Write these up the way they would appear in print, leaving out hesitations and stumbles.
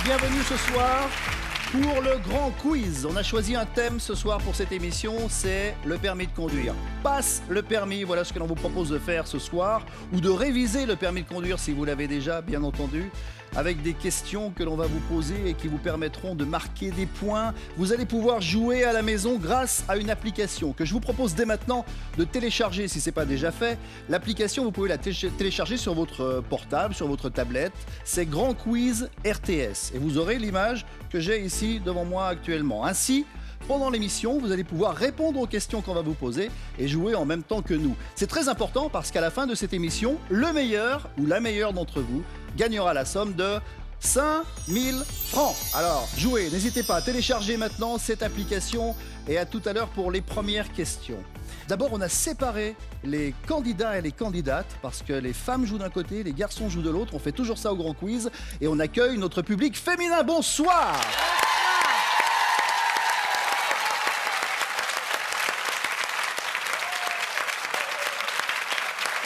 bienvenue ce soir pour le grand quiz. On a choisi un thème ce soir pour cette émission, c'est le permis de conduire. Passe le permis, voilà ce que l'on vous propose de faire ce soir, ou de réviser le permis de conduire si vous l'avez déjà, bien entendu, avec des questions que l'on va vous poser et qui vous permettront de marquer des points. Vous allez pouvoir jouer à la maison grâce à une application que je vous propose dès maintenant de télécharger si ce n'est pas déjà fait. L'application, vous pouvez la télécharger sur votre portable, sur votre tablette. C'est Grand Quiz RTS. Et vous aurez l'image que j'ai ici devant moi actuellement. Ainsi, pendant l'émission, vous allez pouvoir répondre aux questions qu'on va vous poser et jouer en même temps que nous. C'est très important parce qu'à la fin de cette émission, le meilleur ou la meilleure d'entre vous gagnera la somme de 5000 francs. Alors, jouez, n'hésitez pas à télécharger maintenant cette application et à tout à l'heure pour les premières questions. D'abord, on a séparé les candidats et les candidates parce que les femmes jouent d'un côté, les garçons jouent de l'autre. On fait toujours ça au Grand Quiz et on accueille notre public féminin. Bonsoir!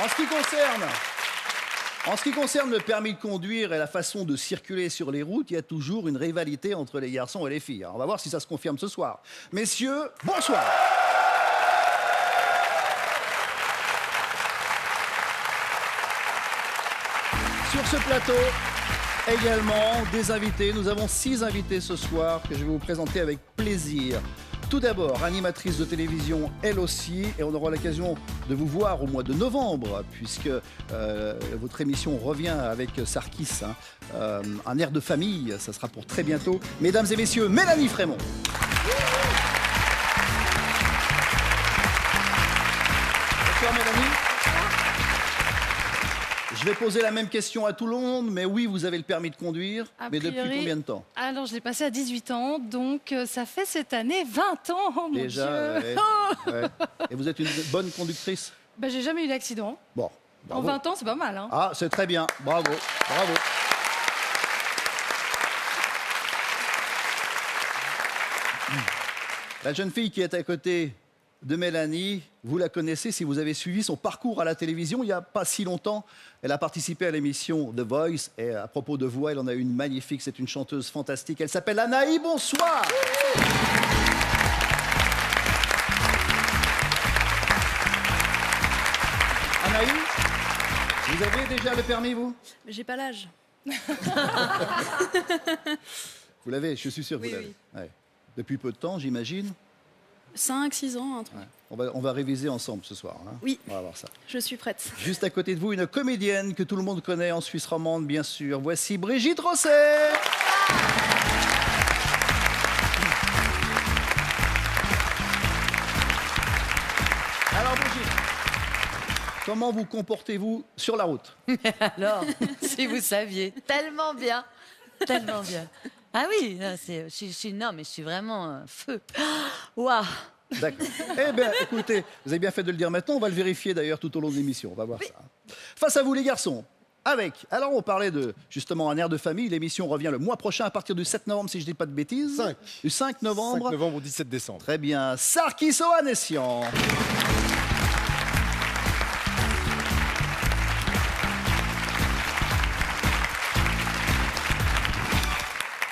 En ce qui concerne le permis de conduire et la façon de circuler sur les routes, il y a toujours une rivalité entre les garçons et les filles. Alors, on va voir si ça se confirme ce soir. Messieurs, bonsoir. Sur ce plateau, également des invités. Nous avons 6 invités ce soir que je vais vous présenter avec plaisir. Tout d'abord, animatrice de télévision, elle aussi, et on aura l'occasion de vous voir au mois de novembre, puisque votre émission revient avec Sarkis, un air de famille, ça sera pour très bientôt. Mesdames et messieurs, Mélanie Frémont. Bonsoir Mélanie. Je vais poser la même question à tout le monde, mais oui, vous avez le permis de conduire, mais depuis combien de temps? Alors, je l'ai passé à 18 ans, donc ça fait cette année 20 ans, oh mon Déjà, Dieu. ouais. Et vous êtes une bonne conductrice? J'ai jamais eu d'accident. Bon, bravo. En 20 ans, c'est pas mal. Hein. Ah, c'est très bien, bravo, bravo. La jeune fille qui est à côté de Mélanie, vous la connaissez si vous avez suivi son parcours à la télévision il n'y a pas si longtemps. Elle a participé à l'émission The Voice et à propos de voix, elle en a une magnifique, c'est une chanteuse fantastique. Elle s'appelle Anaï, bonsoir. Anaï, vous avez déjà le permis, vous? J'ai pas l'âge. Vous l'avez, je suis sûr que Oui, vous l'avez. oui. Ouais. Depuis peu de temps, j'imagine. 5-6 ans, un truc. Ouais. On va réviser ensemble ce soir. Hein. Oui. On va voir ça. Je suis prête. Juste à côté de vous, une comédienne que tout le monde connaît en Suisse romande, bien sûr. Voici Brigitte Rosset. Alors Brigitte, comment vous comportez-vous sur la route? Alors, si vous saviez, tellement bien, tellement bien. Ah oui, là, non, mais je suis vraiment feu. Waouh. D'accord. Eh bien, écoutez, vous avez bien fait de le dire maintenant. On va le vérifier d'ailleurs tout au long de l'émission. On va voir ça. Face à vous, les garçons. Alors, on parlait de, justement, un air de famille. L'émission revient le mois prochain à partir du 7 novembre, si je ne dis pas de bêtises. 5. Du 5 novembre. 5 novembre au 17 décembre. Très bien. Sarkis Ohanessian.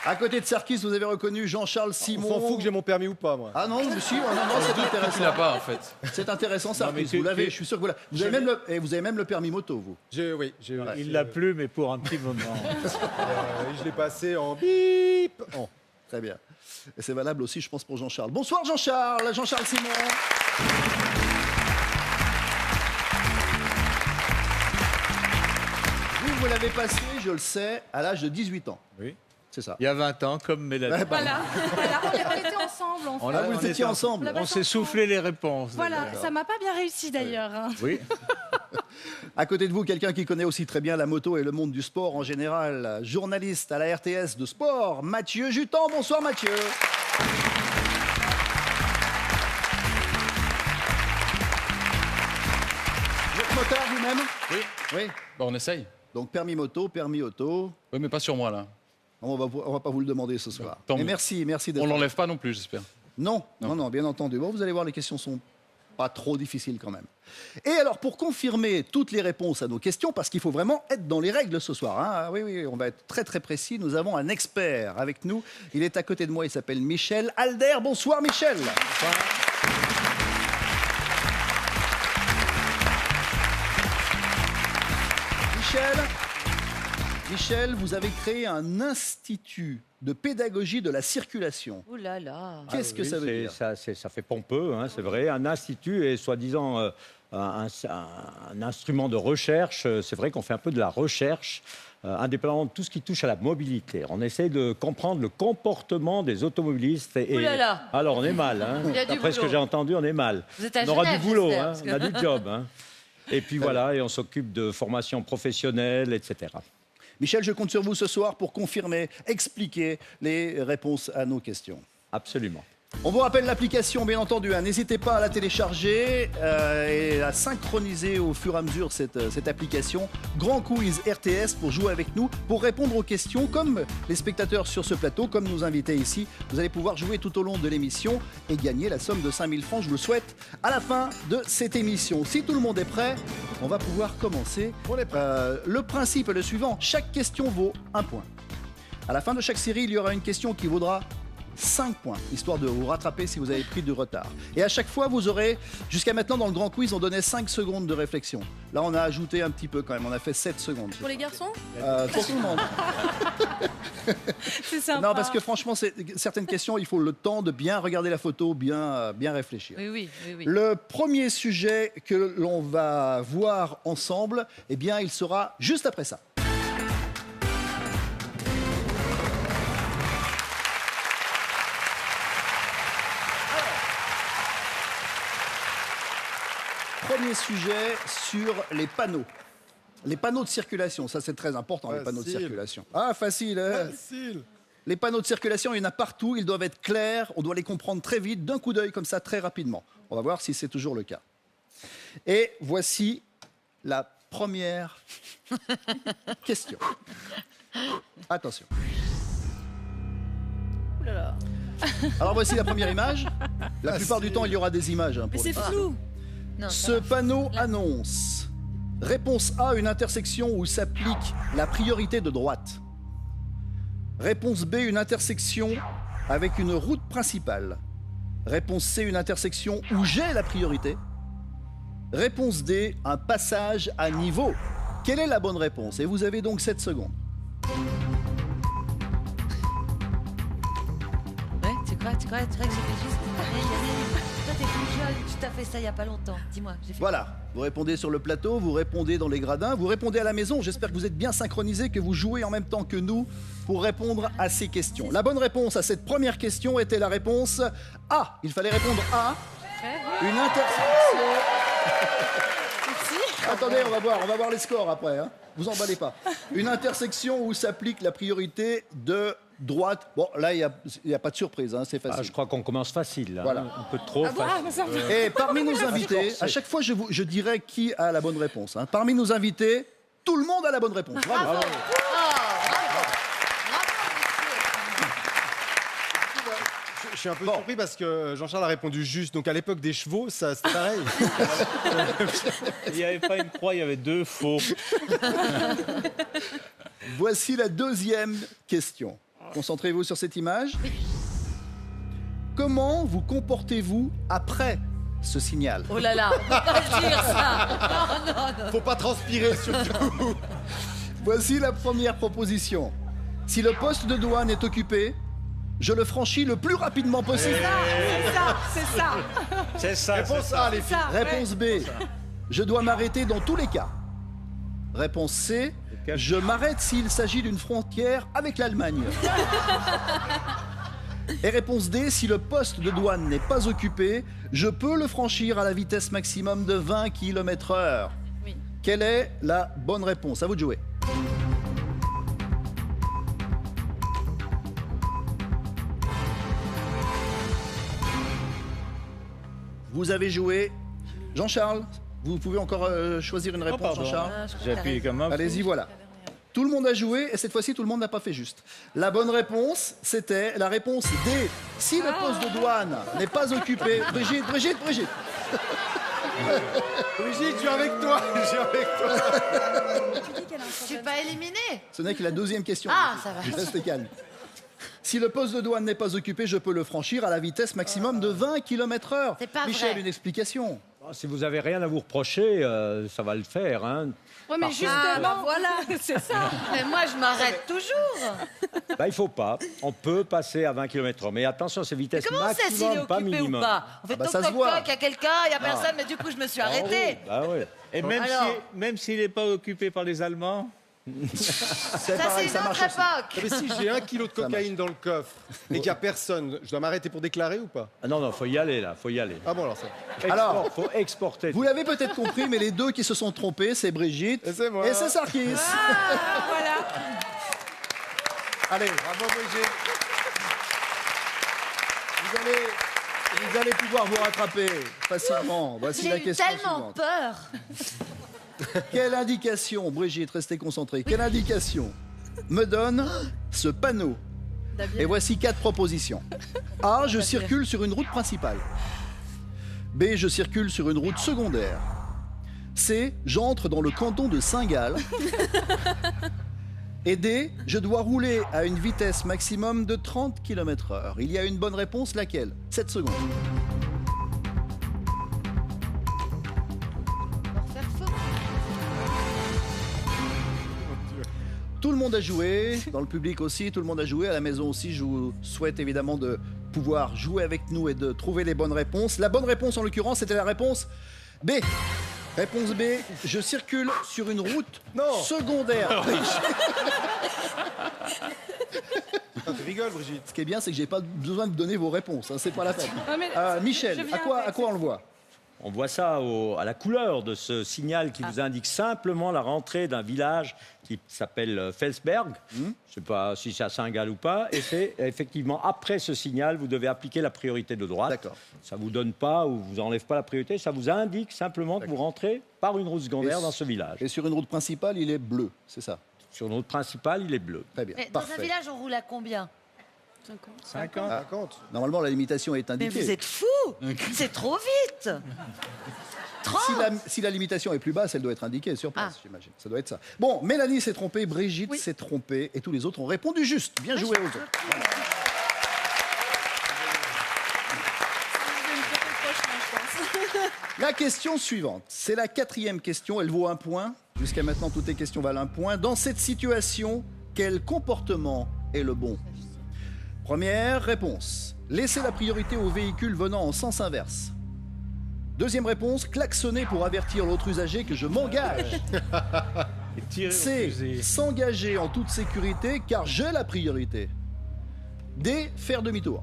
À côté de Sarkis, vous avez reconnu Jean-Charles Simon. On s'en fout que j'ai mon permis ou pas, moi. Ah non, monsieur, non, c'est intéressant. Tu l'as pas, en fait. C'est intéressant, Sarkis. Vous l'avez, je suis sûr que vous l'avez. Vous avez même le permis moto, vous. Oui, j'ai. Il l'a plus, mais pour un petit moment. Je l'ai passé en bip. Oh. Très bien. Et c'est valable aussi, je pense, pour Jean-Charles. Bonsoir, Jean-Charles. Jean-Charles Simon. Vous l'avez passé, je le sais, à l'âge de 18 ans. Oui. C'est ça. Il y a 20 ans, comme Mélanie. Ouais, bah, Voilà, on était ensemble, en fait. vous étiez ensemble. On s'est soufflé les réponses. Voilà, ça m'a pas bien réussi d'ailleurs. Hein. Oui. À côté de vous, quelqu'un qui connaît aussi très bien la moto et le monde du sport en général, journaliste à la RTS de sport, Mathieu Jutan. Bonsoir Mathieu. Vous êtes motard vous-même? Oui. Oui. Bon, on essaye. Donc permis moto, permis auto. Oui, mais pas sur moi, là. On va pas vous le demander ce soir. Tant Mais mieux. merci d'être On là. l'enlève pas non plus, j'espère. Non, bien entendu. Bon, vous allez voir, les questions sont pas trop difficile quand même. Et alors, pour confirmer toutes les réponses à nos questions, parce qu'il faut vraiment être dans les règles ce soir, hein, oui, on va être très très précis, nous avons un expert avec nous. Il est à côté de moi, il s'appelle Michel Alder. Bonsoir Michel. Michel, vous avez créé un institut de pédagogie de la circulation. Ouh là là. Qu'est-ce que ça veut dire? Ça fait pompeux, hein, c'est vrai. Un institut est soi-disant un instrument de recherche. C'est vrai qu'on fait un peu de la recherche, indépendamment de tout ce qui touche à la mobilité. On essaie de comprendre le comportement des automobilistes. Ouh là là. Alors, on est mal. Hein. Il y a du D'après ce que boulot. j'ai entendu, on est mal. Vous êtes à On aura Genève, du boulot, j'espère, hein, parce on a que- du job. Hein. Et puis voilà, et on s'occupe de formation professionnelle, etc. Michel, je compte sur vous ce soir pour confirmer, expliquer les réponses à nos questions. Absolument. On vous rappelle l'application, bien entendu. Hein. N'hésitez pas à la télécharger et à synchroniser au fur et à mesure cette application. Grand Quiz RTS pour jouer avec nous, pour répondre aux questions, comme les spectateurs sur ce plateau, comme nos invités ici. Vous allez pouvoir jouer tout au long de l'émission et gagner la somme de 5000 francs, je vous le souhaite, à la fin de cette émission. Si tout le monde est prêt, on va pouvoir commencer. On est prêt. Le principe est le suivant. Chaque question vaut 1 point. À la fin de chaque série, il y aura une question qui vaudra 5 points, histoire de vous rattraper si vous avez pris du retard. Et à chaque fois, vous aurez, jusqu'à maintenant dans le grand quiz, on donnait 5 secondes de réflexion. Là, on a ajouté un petit peu quand même, on a fait 7 secondes. Pour les garçons? Pour tout le monde. C'est sympa. Non, parce que franchement, certaines questions, il faut le temps de bien regarder la photo, bien réfléchir. Oui. Le premier sujet que l'on va voir ensemble, eh bien, il sera juste après ça. Premier sujet sur les panneaux. Les panneaux de circulation, ça c'est très important, les panneaux de Facile. circulation. Ah, facile, hein. Facile. Les panneaux de circulation, il y en a partout, ils doivent être clairs, on doit les comprendre très vite, d'un coup d'œil comme ça, très rapidement. On va voir si c'est toujours le cas. Et voici la première question. Attention. Ouh là là. Alors voici la première image. La plupart du temps, il y aura des images. Hein, Mais pour c'est les- flou. Non, Ce panneau annonce. Réponse A, une intersection où s'applique la priorité de droite. Réponse B, une intersection avec une route principale. Réponse C, une intersection où j'ai la priorité. Réponse D, un passage à niveau. Quelle est la bonne réponse? Et vous avez donc 7 secondes. Ouais, tu crois que j'ai fait juste. Yannick, toi, t'es plus jeune, tu t'as fait ça il y a pas longtemps. Dis-moi, j'ai fait. Voilà, vous répondez sur le plateau, vous répondez dans les gradins, vous répondez à la maison. J'espère que vous êtes bien synchronisés, que vous jouez en même temps que nous pour répondre à ces questions. La bonne réponse à cette première question était la réponse A. Il fallait répondre A. Une intersection. Attendez, on va voir les scores après. Hein. Vous emballez pas. Une intersection où s'applique la priorité de droite. Bon, là, il n'y a pas de surprise, hein, c'est Ah, facile. je crois qu'on commence facile. Hein. Voilà. Un peu trop facile. Et parmi nos invités, à chaque fois, je dirais qui a la bonne réponse. Hein. Parmi nos invités, tout le monde a la bonne réponse. Bravo. Je suis un peu surpris parce que Jean-Charles a répondu juste. Donc à l'époque des chevaux, ça c'était pareil. Il n'y avait pas une croix, il y avait 2 faux. Voici la deuxième question. Concentrez-vous sur cette image. Comment vous comportez-vous après ce signal? Oh là là, on peut pas le dire ça. Non. Faut pas transpirer surtout. Voici la première proposition. Si le poste de douane est occupé, je le franchis le plus rapidement possible. C'est ça. Réponse A, les filles. Réponse B. Je dois m'arrêter dans tous les cas. Réponse C. Je m'arrête s'il s'agit d'une frontière avec l'Allemagne. Et réponse D. Si le poste de douane n'est pas occupé, je peux le franchir à la vitesse maximum de 20 km/h. Oui. Quelle est la bonne réponse? À vous de jouer. Vous avez joué. Jean-Charles, vous pouvez encore choisir une réponse, pardon. Jean-Charles. Ah, je crois J'ai que t'as appuyé raison. comme un fou. Allez-y, voilà. Tout le monde a joué et cette fois-ci, tout le monde n'a pas fait juste. La bonne réponse, c'était la réponse D. Si le poste de douane n'est pas occupé... Brigitte. Brigitte, je suis avec toi. Je suis avec toi. Tu dis qu'elle a un Je suis problème. pas éliminée. Ce n'est que la deuxième question. Ah, ça va. Restez calme. Si le poste de douane n'est pas occupé, je peux le franchir à la vitesse maximum de 20 km/h. C'est pas Michel, vrai. une explication. Si vous avez rien à vous reprocher, ça va le faire. Hein. Ouais, mais justement, voilà. c'est ça. Mais moi, je m'arrête toujours. Bah, il faut pas. On peut passer à 20 km/h. Mais attention, c'est vitesse Comment on sait s'il est maximum, pas occupé ou minimum. pas? On fait bah, toc ça se toc voit. toc, il y a quelqu'un, il y a personne, mais du coup, je me suis arrêtée. Ah ouais. Et même Alors même s'il n'est pas occupé par les Allemands, C'est Ça, c'est une marche autre aussi. époque. Mais si j'ai 1 kilo de cocaïne dans le coffre et qu'il n'y a personne, je dois m'arrêter pour déclarer ou pas? Ah non, faut y aller là, faut y aller. Ah bon, alors ça. Alors, Faut exporter. Vous l'avez peut-être compris, mais les deux qui se sont trompés, c'est Brigitte Et c'est moi. et c'est Sarkis. Voilà. Allez, Bravo, Brigitte. vous allez pouvoir vous rattraper facilement. Voici la J'ai eu question tellement suivante. peur. Quelle indication, Brigitte, restez concentrée, quelle indication me donne ce panneau? Et voici 4 propositions. A, je circule sur une route principale. B, je circule sur une route secondaire. C, j'entre dans le canton de Saint-Gall. Et D, je dois rouler à une vitesse maximum de 30 km/h. Il y a une bonne réponse, laquelle? 7 secondes. Pour faire faux. Tout le monde a joué, dans le public aussi, tout le monde a joué, à la maison aussi. Je vous souhaite évidemment de pouvoir jouer avec nous et de trouver les bonnes réponses. La bonne réponse en l'occurrence, c'était la réponse B. Réponse B, je circule sur une route secondaire. Putain, tu rigoles, Brigitte. Ce qui est bien, c'est que j'ai pas besoin de donner vos réponses, hein, c'est pas la peine. Ouais, mais Michel, je viens à quoi on le voit? On voit ça à la couleur de ce signal qui vous indique simplement la rentrée d'un village qui s'appelle Felsberg. Je ne sais pas si c'est à Saint-Gall ou pas. Et c'est effectivement après ce signal, vous devez appliquer la priorité de droite. D'accord. Ça ne vous donne pas ou vous enlève pas la priorité. Ça vous indique simplement que vous rentrez par une route secondaire dans ce village. Et sur une route principale, il est bleu, c'est ça? Sur une route principale, il est bleu. Très bien, Mais dans un parfait. village, on roule à combien? 50. 50. Normalement, la limitation est Mais indiquée. vous êtes fous. C'est trop vite. 30. Si la limitation est plus basse, elle doit être indiquée sur place, Ah. j'imagine. Ça doit être ça. Bon, Mélanie s'est trompée, Brigitte s'est trompée, et tous les autres ont répondu juste. Bien joué aux autres. Voilà. La question suivante, c'est la 4e question, elle vaut 1 point. Jusqu'à maintenant, toutes les questions valent 1 point. Dans cette situation, quel comportement est le bon? Première réponse, laisser la priorité aux véhicules venant en sens inverse. Deuxième réponse, klaxonner pour avertir l'autre usager que je m'engage. Et tirer au C, fusil. s'engager en toute sécurité car j'ai la priorité. D, faire demi-tour.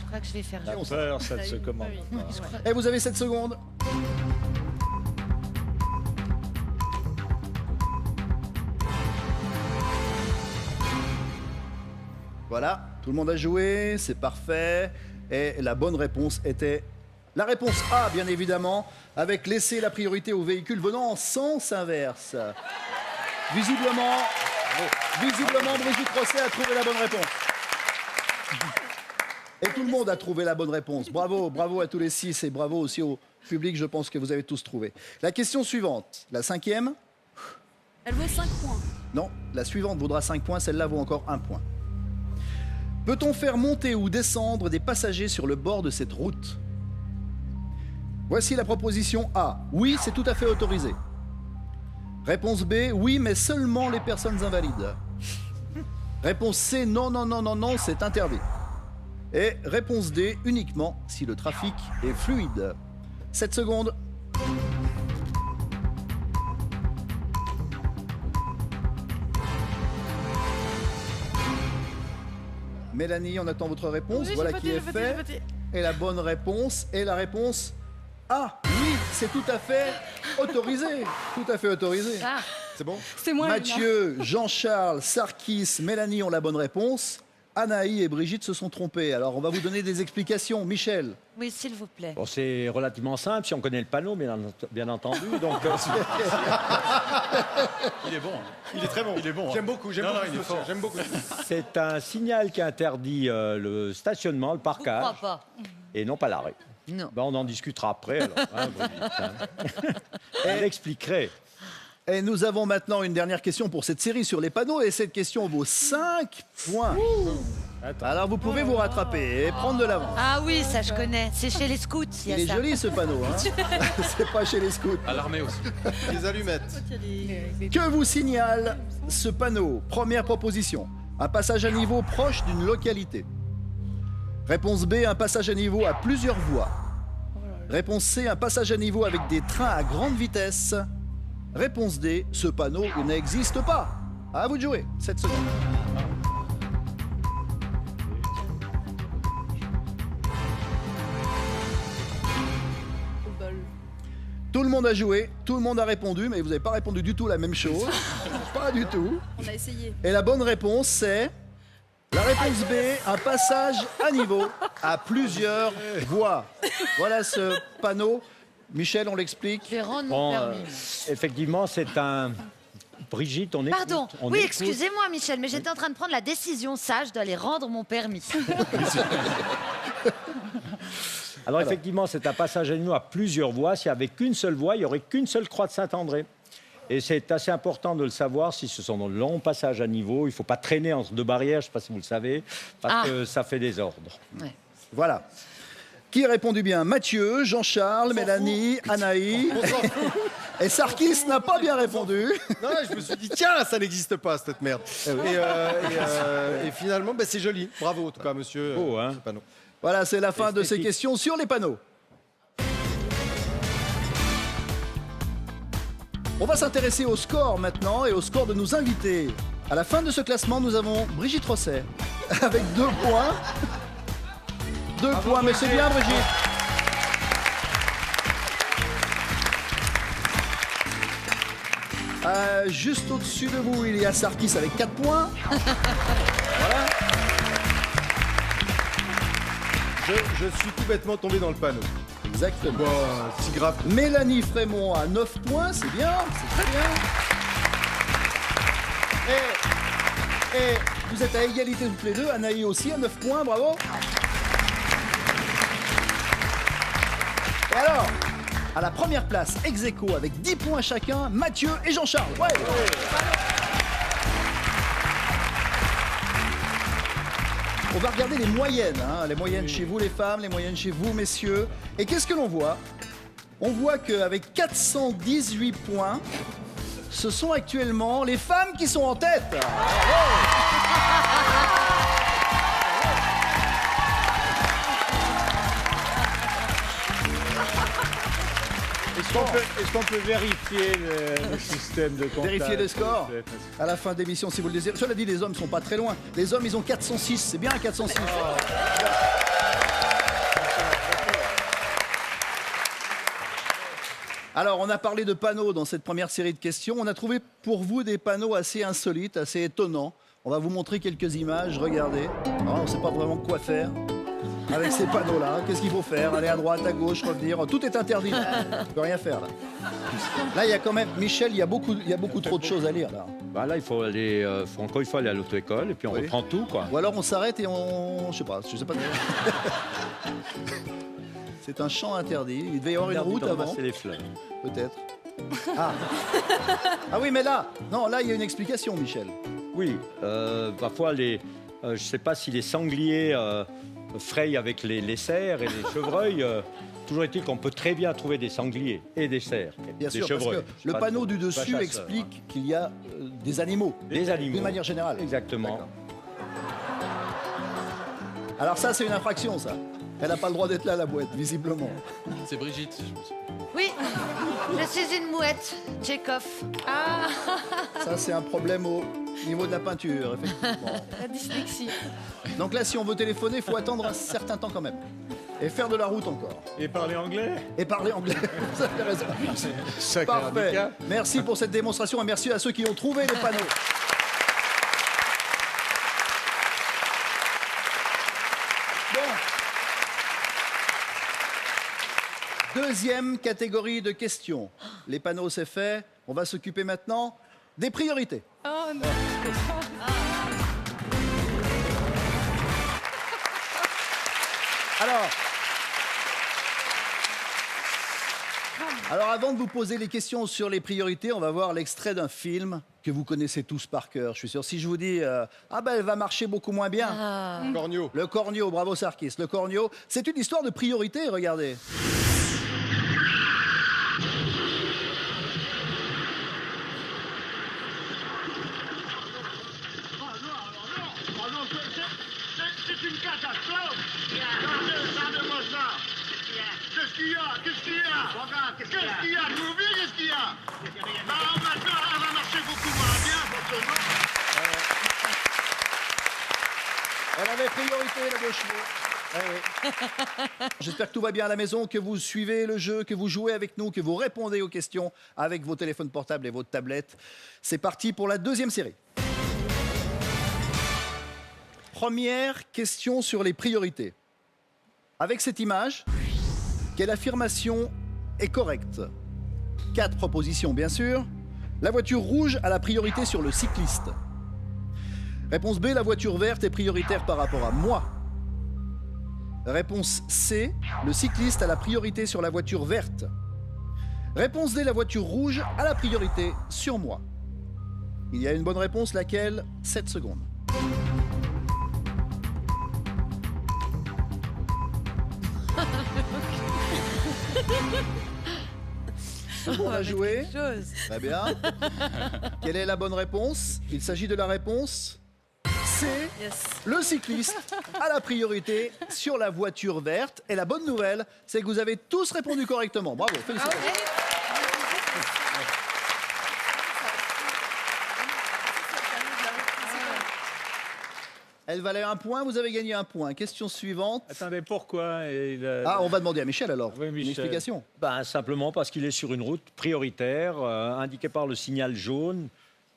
Je crois que je vais faire. La peur, ça ne se commande pas. Et vous avez 7 secondes. Voilà, tout le monde a joué, c'est parfait. Et la bonne réponse était la réponse A, bien évidemment, avec laisser la priorité aux véhicules venant en sens inverse. Visiblement, Brigitte Rosset a trouvé la bonne réponse. Et tout le monde a trouvé la bonne réponse. Bravo, bravo à tous les 6 et bravo aussi au public, je pense que vous avez tous trouvé. La question suivante, la 5e. Elle vaut 5 points. Non, la suivante vaudra 5 points, celle-là vaut encore 1 point. Peut-on faire monter ou descendre des passagers sur le bord de cette route? Voici la proposition A. Oui, c'est tout à fait autorisé. Réponse B. Oui, mais seulement les personnes invalides. Réponse C. Non, non, non, non, non, c'est interdit. Et réponse D. Uniquement si le trafic est fluide. 7 secondes. Mélanie, on attend votre réponse. Oui, Voilà j'ai qui voté, est j'ai voté, fait. j'ai voté. Et la bonne réponse est la réponse A. Oui, c'est tout à fait autorisé. Tout à fait autorisé. Ah, C'est bon? C'est moi. Mathieu, Jean-Charles, Sarkis, Mélanie ont la bonne réponse. Anaï et Brigitte se sont trompées. Alors, on va vous donner des explications. Michel, oui, s'il vous plaît. Bon, c'est relativement simple si on connaît le panneau, bien entendu. Donc, Il est bon. Il est très bon. Il est bon. J'aime beaucoup, j'aime Non, beaucoup. non, il est ce monsieur, fort. J'aime beaucoup. c'est un signal qui interdit le stationnement, le Je ne crois parquage, pas. et non pas l'arrêt. Non. Ben, on en discutera après. Alors, hein, Brigitte, hein. Elle expliquerait. Et nous avons maintenant une dernière question pour cette série sur les panneaux. Et cette question vaut 5 points. Alors vous pouvez vous rattraper et prendre de l'avance. Ah oui, ça je connais. C'est chez les scouts, il y a Il est ça. joli ce panneau, hein. C'est pas chez les scouts. À l'armée aussi. Les allumettes. Que vous signale ce panneau? Première proposition, un passage à niveau proche d'une localité. Réponse B, un passage à niveau à plusieurs voies. Réponse C, un passage à niveau avec des trains à grande vitesse. Réponse D, ce panneau n'existe pas. À vous de jouer, 7 secondes. Tout le monde a joué, tout le monde a répondu, mais vous n'avez pas répondu du tout la même chose. Pas du tout. On a essayé. Et la bonne réponse, c'est la réponse B, un passage à niveau à plusieurs voies. Voilà ce panneau. Michel, on l'explique. Je vais rendre Bon, mon permis. effectivement, c'est un... Brigitte, on écoute. Pardon. on Oui, écoute. excusez-moi, Michel, mais j'étais en train de prendre la décision sage d'aller rendre mon permis. Alors effectivement, c'est un passage à niveau à plusieurs voies. S'il n'y avait qu'une seule voie, il n'y aurait qu'une seule croix de Saint-André. Et c'est assez important de le savoir, si ce sont de longs passages à niveau, il ne faut pas traîner entre deux barrières, je ne sais pas si vous le savez, parce que ça fait des ordres. Ouais. Voilà. Qui a répondu bien? Mathieu, Jean-Charles, Mélanie, Anaïs. Et Sarkis n'a pas bien répondu. Non, je me suis dit, tiens, ça n'existe pas, cette merde. Et finalement, ben, c'est joli. Bravo, en tout cas, monsieur. Beau, hein. ce panneau. Voilà, c'est la fin de ces Esthétique. questions sur les panneaux. On va s'intéresser au score maintenant et au score de nos invités. À la fin de ce classement, nous avons Brigitte Rosset avec 2 points. 2 points, mais c'est bien, Brigitte. Juste au-dessus de vous, il y a Sarkis avec 4 points. Voilà. Je suis tout bêtement tombé dans le panneau. Exactement. Bon, si grave. Mélanie Frémont à 9 points, c'est bien, c'est très bien. Et vous êtes à égalité toutes les deux, Anaïs aussi à 9 points, bravo. Et alors, à la première place, ex aequo avec 10 points chacun, Mathieu et Jean-Charles. Ouais. On va regarder les moyennes, hein, les moyennes chez vous les femmes, les moyennes chez vous messieurs. Et qu'est-ce que l'on voit? On voit qu'avec 418 points, ce sont actuellement les femmes qui sont en tête. Est-ce qu'on peut vérifier le système de comptage? Vérifier le score à la fin de l'émission si vous le désirez. Cela dit, les hommes sont pas très loin. Les hommes, ils ont 406. C'est bien 406. Alors, on a parlé de panneaux dans cette première série de questions. On a trouvé pour vous des panneaux assez insolites, assez étonnants. On va vous montrer quelques images. Regardez. Alors, on ne sait pas vraiment quoi faire avec ces panneaux-là. Qu'est-ce qu'il faut faire? Aller à droite, à gauche, revenir. Tout est interdit. Là. On ne peut rien faire. Là, il y a quand même... Michel, il y a beaucoup trop de choses à lire. Là. Bah là, il faut aller, encore une fois, aller à l'auto-école et puis on Oui. reprend tout, quoi. Ou alors on s'arrête et on... Je sais pas. C'est un champ interdit. Il devait y avoir une Interdit route de avant, ramasser les fleurs. peut-être. Ah. Ah oui, mais là, non, là, il y a une explication, Michel. Oui, parfois, je ne sais pas si les sangliers frayent avec les cerfs et les chevreuils. Toujours est-il qu'on peut très bien trouver des sangliers et des cerfs, Bien des sûr, parce chevreuils. que le panneau du dessus chasseur, explique qu'il y a des animaux, Des animaux. d'une manière générale. Exactement. D'accord. Alors ça, c'est une infraction, ça. Elle n'a pas le droit d'être là, la boîte, visiblement. C'est Brigitte. je pense. Oui, je suis une mouette, Tchekhov. Ça, c'est un problème au niveau de la peinture, effectivement. La dyslexie. Donc là, si on veut téléphoner, il faut attendre un certain temps quand même. Et faire de la route encore. Et parler anglais? Et parler anglais. Vous avez raison. Sacré Parfait. handicap. Merci pour cette démonstration et merci à ceux qui ont trouvé les panneaux. Bon. Deuxième catégorie de questions. Les panneaux, c'est fait. On va s'occuper maintenant des priorités. Oh non. Alors, Alors avant de vous poser les questions sur les priorités, on va voir l'extrait d'un film que vous connaissez tous par cœur. Je suis sûr, si je vous dis ah ben elle va marcher beaucoup moins bien. Cornio. Le Cornio, bravo Sarkis. Le Cornio, c'est une histoire de priorité, regardez. C'est une catastrophe. Regardez-moi ça. Qu'est-ce qu'il y a? Qu'est-ce qu'il y a? Qu'est-ce qu'il y a? Vous oubliez qu'est-ce qu'il y a? Maintenant, elle va marcher beaucoup moins bien, forcément. Elle avait priorité, la deux chevaux. Ah oui. J'espère que tout va bien à la maison, que vous suivez le jeu, que vous jouez avec nous, que vous répondez aux questions avec vos téléphones portables et votre tablette. C'est parti pour la deuxième série. Première question sur les priorités. Avec cette image, quelle affirmation est correcte? 4 propositions, bien sûr. La voiture rouge a la priorité sur le cycliste. Réponse B, la voiture verte est prioritaire par rapport à moi. Réponse C, le cycliste a la priorité sur la voiture verte. Réponse D, la voiture rouge a la priorité sur moi. Il y a une bonne réponse, laquelle? 7 secondes. On va jouer. Très bien. Quelle est la bonne réponse? Il s'agit de la réponse C. Le cycliste a la priorité sur la voiture verte. Et la bonne nouvelle, c'est que vous avez tous répondu correctement. Bravo, félicitations. Elle valait 1 point, vous avez gagné 1 point. Question suivante. Attendez, pourquoi Ah, on va demander à Michel alors. Oui, Michel. Une explication. Ben, simplement parce qu'il est sur une route prioritaire, indiquée par le signal jaune,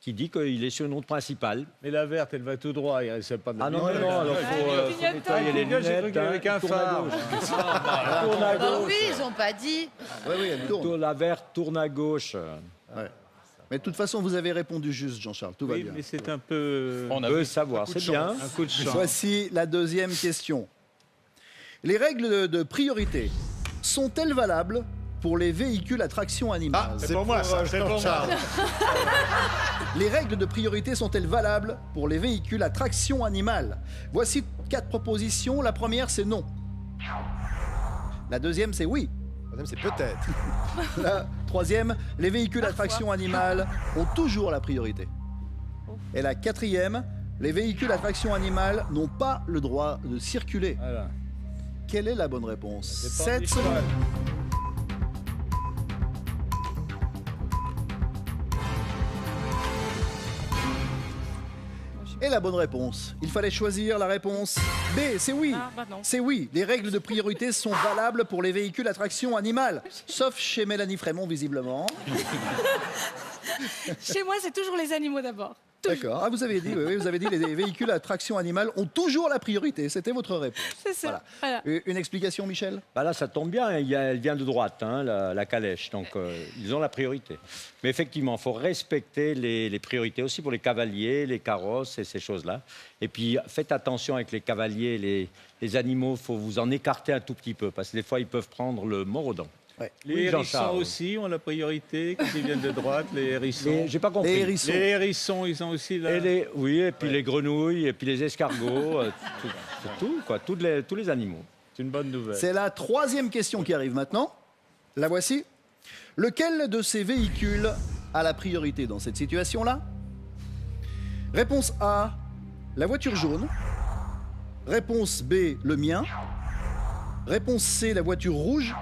qui dit qu'il est sur une route principale. Mais la verte, elle va tout droit. C'est pas de la Ah non, alors il faut nettoyer les J'ai cru lunettes. qu'il y avait qu'un tourne à phare. gauche. Tourne à Bah gauche. oui, ils ont pas dit. Oui, oui, elle tourne. La verte tourne à gauche. Ouais. Mais de toute façon, vous avez répondu juste, Jean-Charles. Tout va Oui, bien. mais c'est un peu On On a veut vu. savoir, c'est bien. un coup de chance. Voici la deuxième question. Les règles de priorité sont-elles valables pour les véhicules à traction animale? C'est pour moi, ça. C'est pour moi. Les règles de priorité sont-elles valables pour les véhicules à traction animale? Voici 4 propositions. La première, c'est non. La deuxième, c'est oui. C'est peut-être. La troisième, les véhicules à traction animale ont toujours la priorité. Et la quatrième, les véhicules à traction animale n'ont pas le droit de circuler. Voilà. Quelle est la bonne réponse? C'est pas 7 Michel. secondes. Et la bonne réponse, il fallait choisir la réponse B, c'est oui. Ah, bah non. C'est oui, les règles de priorité sont valables pour les véhicules à traction animale, sauf chez Mélanie Frémont visiblement. Chez moi, c'est toujours les animaux d'abord. D'accord, ah, vous avez dit, oui, vous avez dit les véhicules à traction animale ont toujours la priorité, c'était votre réponse. C'est ça. Voilà. Une explication, Michel? Bah là, ça tombe bien, elle vient de droite, hein, la calèche, donc ils ont la priorité. Mais effectivement, il faut respecter les priorités aussi pour les cavaliers, les carrosses et ces choses-là. Et puis, faites attention avec les cavaliers, les animaux, il faut vous en écarter un tout petit peu, parce que des fois, ils peuvent prendre le mort aux dents. Ouais. Les Oui, hérissons Jean-Charles. aussi ont la priorité quand ils viennent de droite, les hérissons. J'ai pas compris. Les hérissons. Les hérissons, ils ont aussi la... Oui, et puis les grenouilles, et puis les escargots, tout, quoi, tous les animaux. C'est une bonne nouvelle. C'est la troisième question qui arrive maintenant. La voici. Lequel de ces véhicules a la priorité dans cette situation-là? Réponse A, la voiture jaune. Réponse B, le mien. Réponse C, la voiture rouge.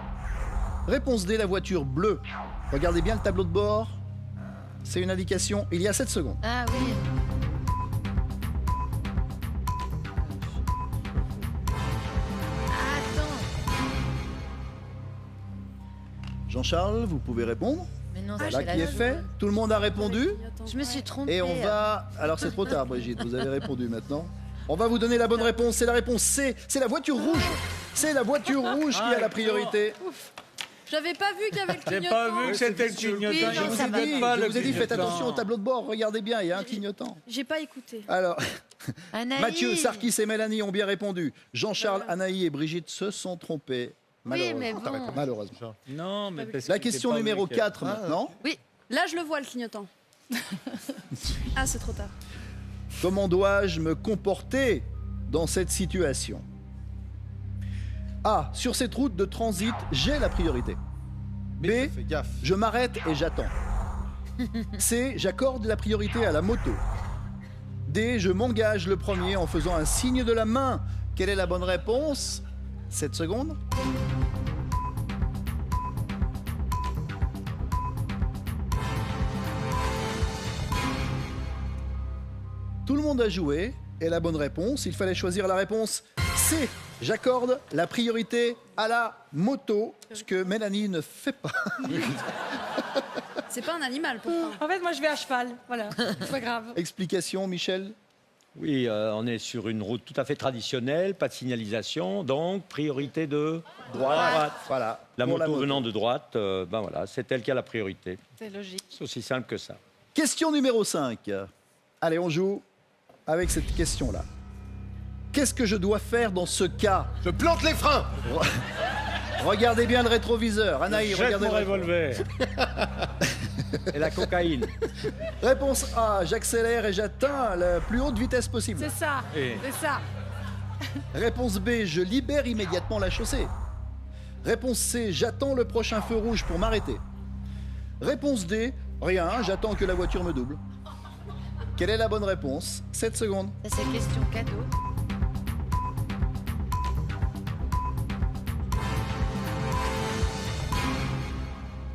Réponse D, la voiture bleue. Regardez bien le tableau de bord. C'est une indication. Il y a 7 secondes. Ah oui. Attends. Jean-Charles, vous pouvez répondre. Mais non, Là qui est fait. Tout le monde a répondu. Je me suis trompée. Et on va... Alors c'est trop tard, Brigitte, vous avez répondu maintenant. On va vous donner la bonne réponse. C'est la réponse C. C'est la voiture rouge. C'est la voiture rouge qui a la priorité. J'avais pas vu qu'il y avait le J'ai clignotant. pas vu que c'était le clignotant. Oui, non, Je vous ça ai va. dit pas Je le vous ai dit, faites clignotant. attention au tableau de bord. Regardez bien, il y a un clignotant. J'ai pas écouté. Alors, Anaïs. Mathieu, Sarkis et Mélanie ont bien répondu. Jean-Charles, Voilà. Anaïs et Brigitte se sont trompés. Oui, mais T'as bon. répondu. Malheureusement. Non, mais parce La que question c'est pas numéro lui qui a- 4 maintenant. Là, je le vois, le clignotant. Ah, c'est trop tard. Comment dois-je me comporter dans cette situation? A. Sur cette route de transit, j'ai la priorité. B. Fais gaffe. Je m'arrête et j'attends. C. J'accorde la priorité à la moto. D. Je m'engage le premier en faisant un signe de la main. Quelle est la bonne réponse? 7 secondes. Tout le monde a joué et la bonne réponse, il fallait choisir la réponse C. J'accorde la priorité à la moto, ce que Mélanie ne fait pas. C'est pas un animal, pourtant. En fait, moi, je vais à cheval. Voilà, c'est pas grave. Explication, Michel? Oui, on est sur une route tout à fait traditionnelle, pas de signalisation, donc priorité de droite. Voilà. La Pour moto venant de droite, ben voilà, c'est elle qui a la priorité. C'est logique. C'est aussi simple que ça. Question numéro 5. Allez, on joue avec cette question-là. Qu'est-ce que je dois faire dans ce cas? Je plante les freins. Regardez bien le rétroviseur. Anaïs, Jette regardez mon le revolver. Et la cocaïne. Réponse A, j'accélère et j'atteins la plus haute vitesse possible. C'est ça. Et- C'est ça. Réponse B, je libère immédiatement la chaussée. Réponse C, j'attends le prochain feu rouge pour m'arrêter. Réponse D, rien, j'attends que la voiture me double. Quelle est la bonne réponse? 7 secondes. Ça, c'est question cadeau.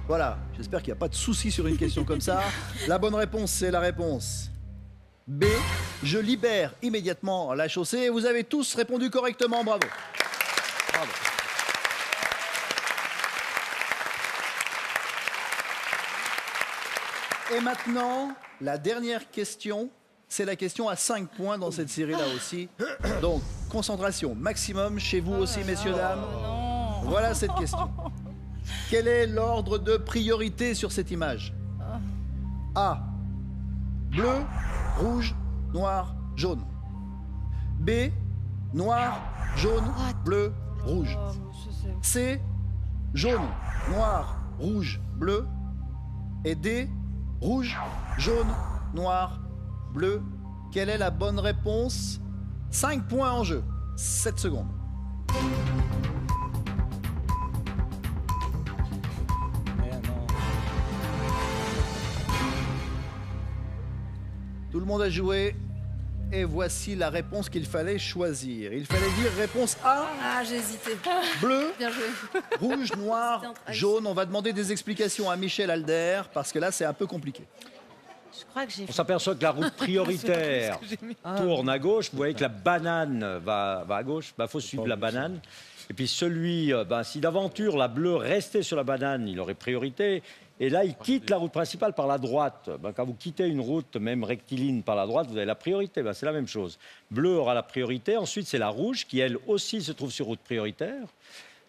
Voilà, j'espère qu'il n'y a pas de souci sur une question comme ça. La bonne réponse, c'est la réponse B. Je libère immédiatement la chaussée. Et vous avez tous répondu correctement, bravo. Bravo. Et maintenant, la dernière question, c'est la question à 5 points dans cette série-là aussi. Donc, concentration maximum chez vous aussi, messieurs, dames. Voilà cette question. Quel est l'ordre de priorité sur cette image? A. Bleu, rouge, noir, jaune. B. Noir, jaune, bleu, rouge. C. Jaune, noir, rouge, bleu. Et D. Rouge, jaune, noir, bleu. Quelle est la bonne réponse? 5 points en jeu. 7 secondes. Tout le monde a joué. Et voici la réponse qu'il fallait choisir. Il fallait dire réponse A, Ah, j'ai hésité. bleu, Bien joué. rouge, noir, C'était entre- jaune. On va demander des explications à Michel Alder parce que là, c'est un peu compliqué. Je crois que j'ai On fait. s'aperçoit que la route prioritaire tourne à gauche. Vous voyez que la banane va à gauche. Il faut suivre la banane. Et puis celui, si d'aventure la bleue restait sur la banane, il aurait priorité. Et là, il quitte la route principale par la droite. Quand vous quittez une route, même rectiligne par la droite, vous avez la priorité. C'est la même chose. Bleu aura la priorité. Ensuite, c'est la rouge qui, elle aussi, se trouve sur route prioritaire.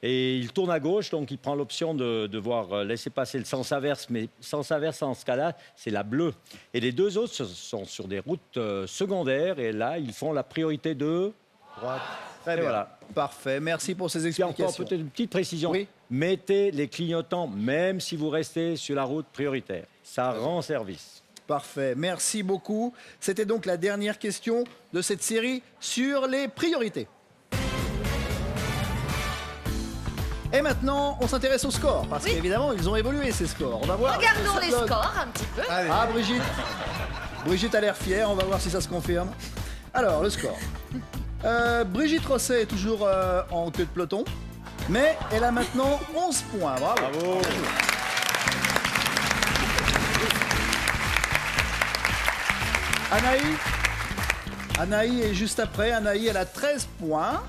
Et il tourne à gauche, donc il prend l'option de devoir laisser passer le sens inverse. Mais sens inverse, en ce cas-là, c'est la bleue. Et les deux autres sont sur des routes secondaires. Et là, ils font la priorité de... Droite. Très Et bien. voilà. Parfait. Merci pour ces Il y a encore explications. peut-être une petite précision. Oui. Mettez les clignotants, même si vous restez sur la route prioritaire. Ça rend service. Parfait. Merci beaucoup. C'était donc la dernière question de cette série sur les priorités. Et maintenant, on s'intéresse aux scores, parce qu'évidemment, ils ont évolué ces scores. On va voir. Regardons si les ça donne. scores un petit peu. Allez. Ah, Brigitte. Brigitte a l'air fière, on va voir si ça se confirme. Alors, le score. Brigitte Rosset est toujours en queue de peloton, mais elle a maintenant 11 points. Bravo. Bravo. Anaï est juste après. Anaï, elle a 13 points.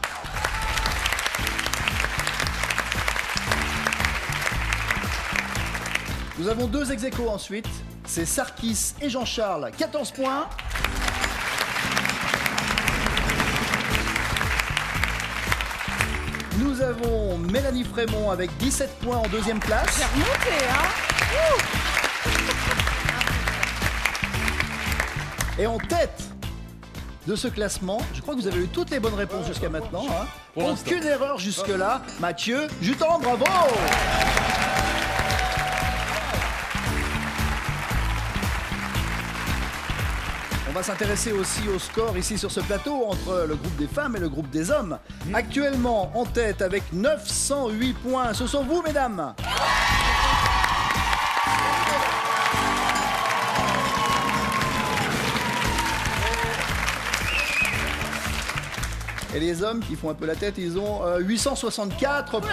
Nous avons deux ex-aequo ensuite. C'est Sarkis et Jean-Charles, 14 points. Nous avons Mélanie Frémont avec 17 points en deuxième place. J'ai remonté, hein. Et en tête de ce classement. Je crois que vous avez eu toutes les bonnes réponses jusqu'à maintenant. Hein. Pour l'instant. Aucune erreur jusque-là. Mathieu Jutan, bravo! On va s'intéresser aussi au score ici sur ce plateau entre le groupe des femmes et le groupe des hommes. Actuellement en tête avec 908 points. Ce sont vous, mesdames. Et les hommes qui font un peu la tête, ils ont 864 points.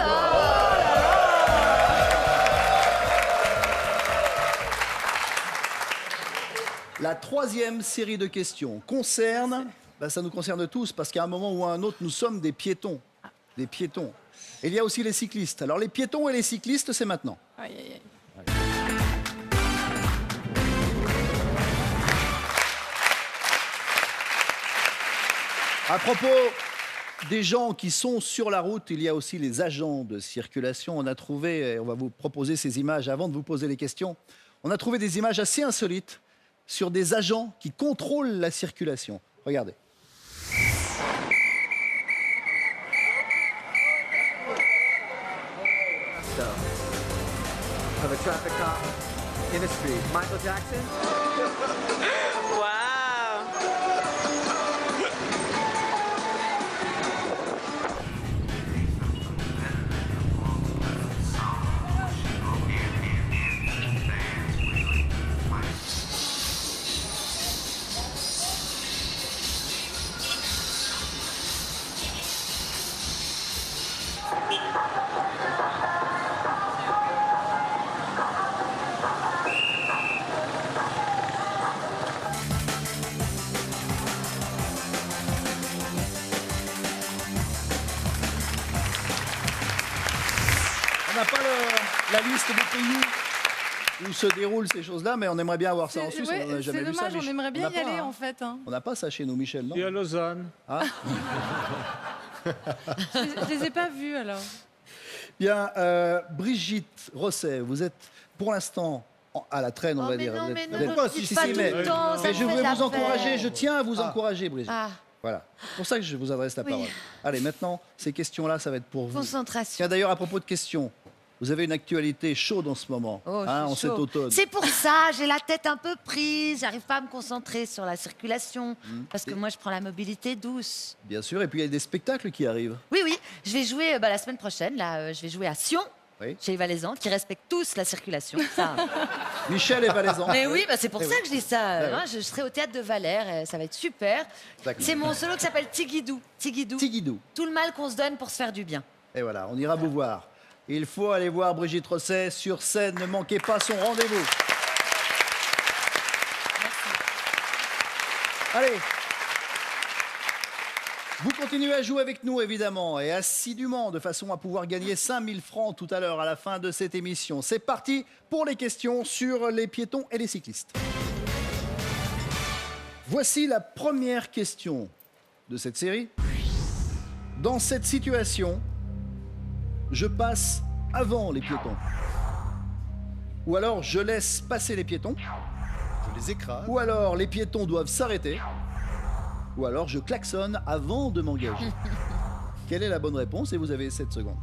La troisième série de questions concerne, ça nous concerne tous, parce qu'à un moment ou à un autre, nous sommes des piétons. Des piétons. Et il y a aussi les cyclistes. Alors les piétons et les cyclistes, c'est maintenant. Aïe, aïe, aïe. À propos des gens qui sont sur la route, il y a aussi les agents de circulation. On a trouvé, et on va vous proposer ces images avant de vous poser les questions. On a trouvé des images assez insolites sur des agents qui contrôlent la circulation. Regardez. Of a traffic cop in the street. Michael Jackson. Wow. On n'a pas la liste des pays où se déroulent ces choses-là, mais on aimerait bien avoir ça en Suisse. Ouais, On n'a jamais c'est vu ça. dommage, on aimerait bien n'a y pas, aller hein. en fait. Hein. On n'a pas ça chez nous, Michel, non? Et à Lausanne. Ah. Je les ai pas vus alors. Bien, Brigitte Rosset, vous êtes pour l'instant à la traîne, on Oh, va mais dire. non, Vous mais êtes- ne vous êtes- me pas, dites si, pas si, tout mais- le temps, ça mais me je fait veux de la vous encourager, peine. je tiens à vous encourager, Brigitte. Ah, Voilà, c'est pour ça que je vous adresse la Oui. parole. Allez, maintenant, ces questions-là, ça va être pour vous. concentration. Tiens, d'ailleurs, à propos de questions, vous avez une actualité chaude en ce moment, Oh, je en suis cet chaud. automne. C'est pour ça, j'ai la tête un peu prise, j'arrive pas à me concentrer sur la circulation, parce que moi je prends la mobilité douce. Bien sûr, et puis il y a des spectacles qui arrivent. Oui, oui, je vais jouer la semaine prochaine, là, je vais jouer à Sion, Oui. chez les Valaisans, qui respectent tous la circulation. Ça. Michel et Valaisan. Mais oui, c'est pour Eh ça oui. que je dis ça. Ouais, ouais. Moi, je serai au théâtre de Valère, ça va être super. D'accord. C'est mon solo qui s'appelle Tigidou. Tigidou. Tigidou. Tout le mal qu'on se donne pour se faire du bien. Et voilà, on ira vous voir. Il faut aller voir Brigitte Rosset sur scène. Ne manquez pas son rendez-vous. Allez. Vous continuez à jouer avec nous, évidemment, et assidûment, de façon à pouvoir gagner 5000 francs tout à l'heure à la fin de cette émission. C'est parti pour les questions sur les piétons et les cyclistes. Voici la première question de cette série. Dans cette situation, je passe avant les piétons. Ou alors je laisse passer les piétons. Je les écrase. Ou alors les piétons doivent s'arrêter. Ou alors je klaxonne avant de m'engager. Quelle est la bonne réponse? Et vous avez 7 secondes.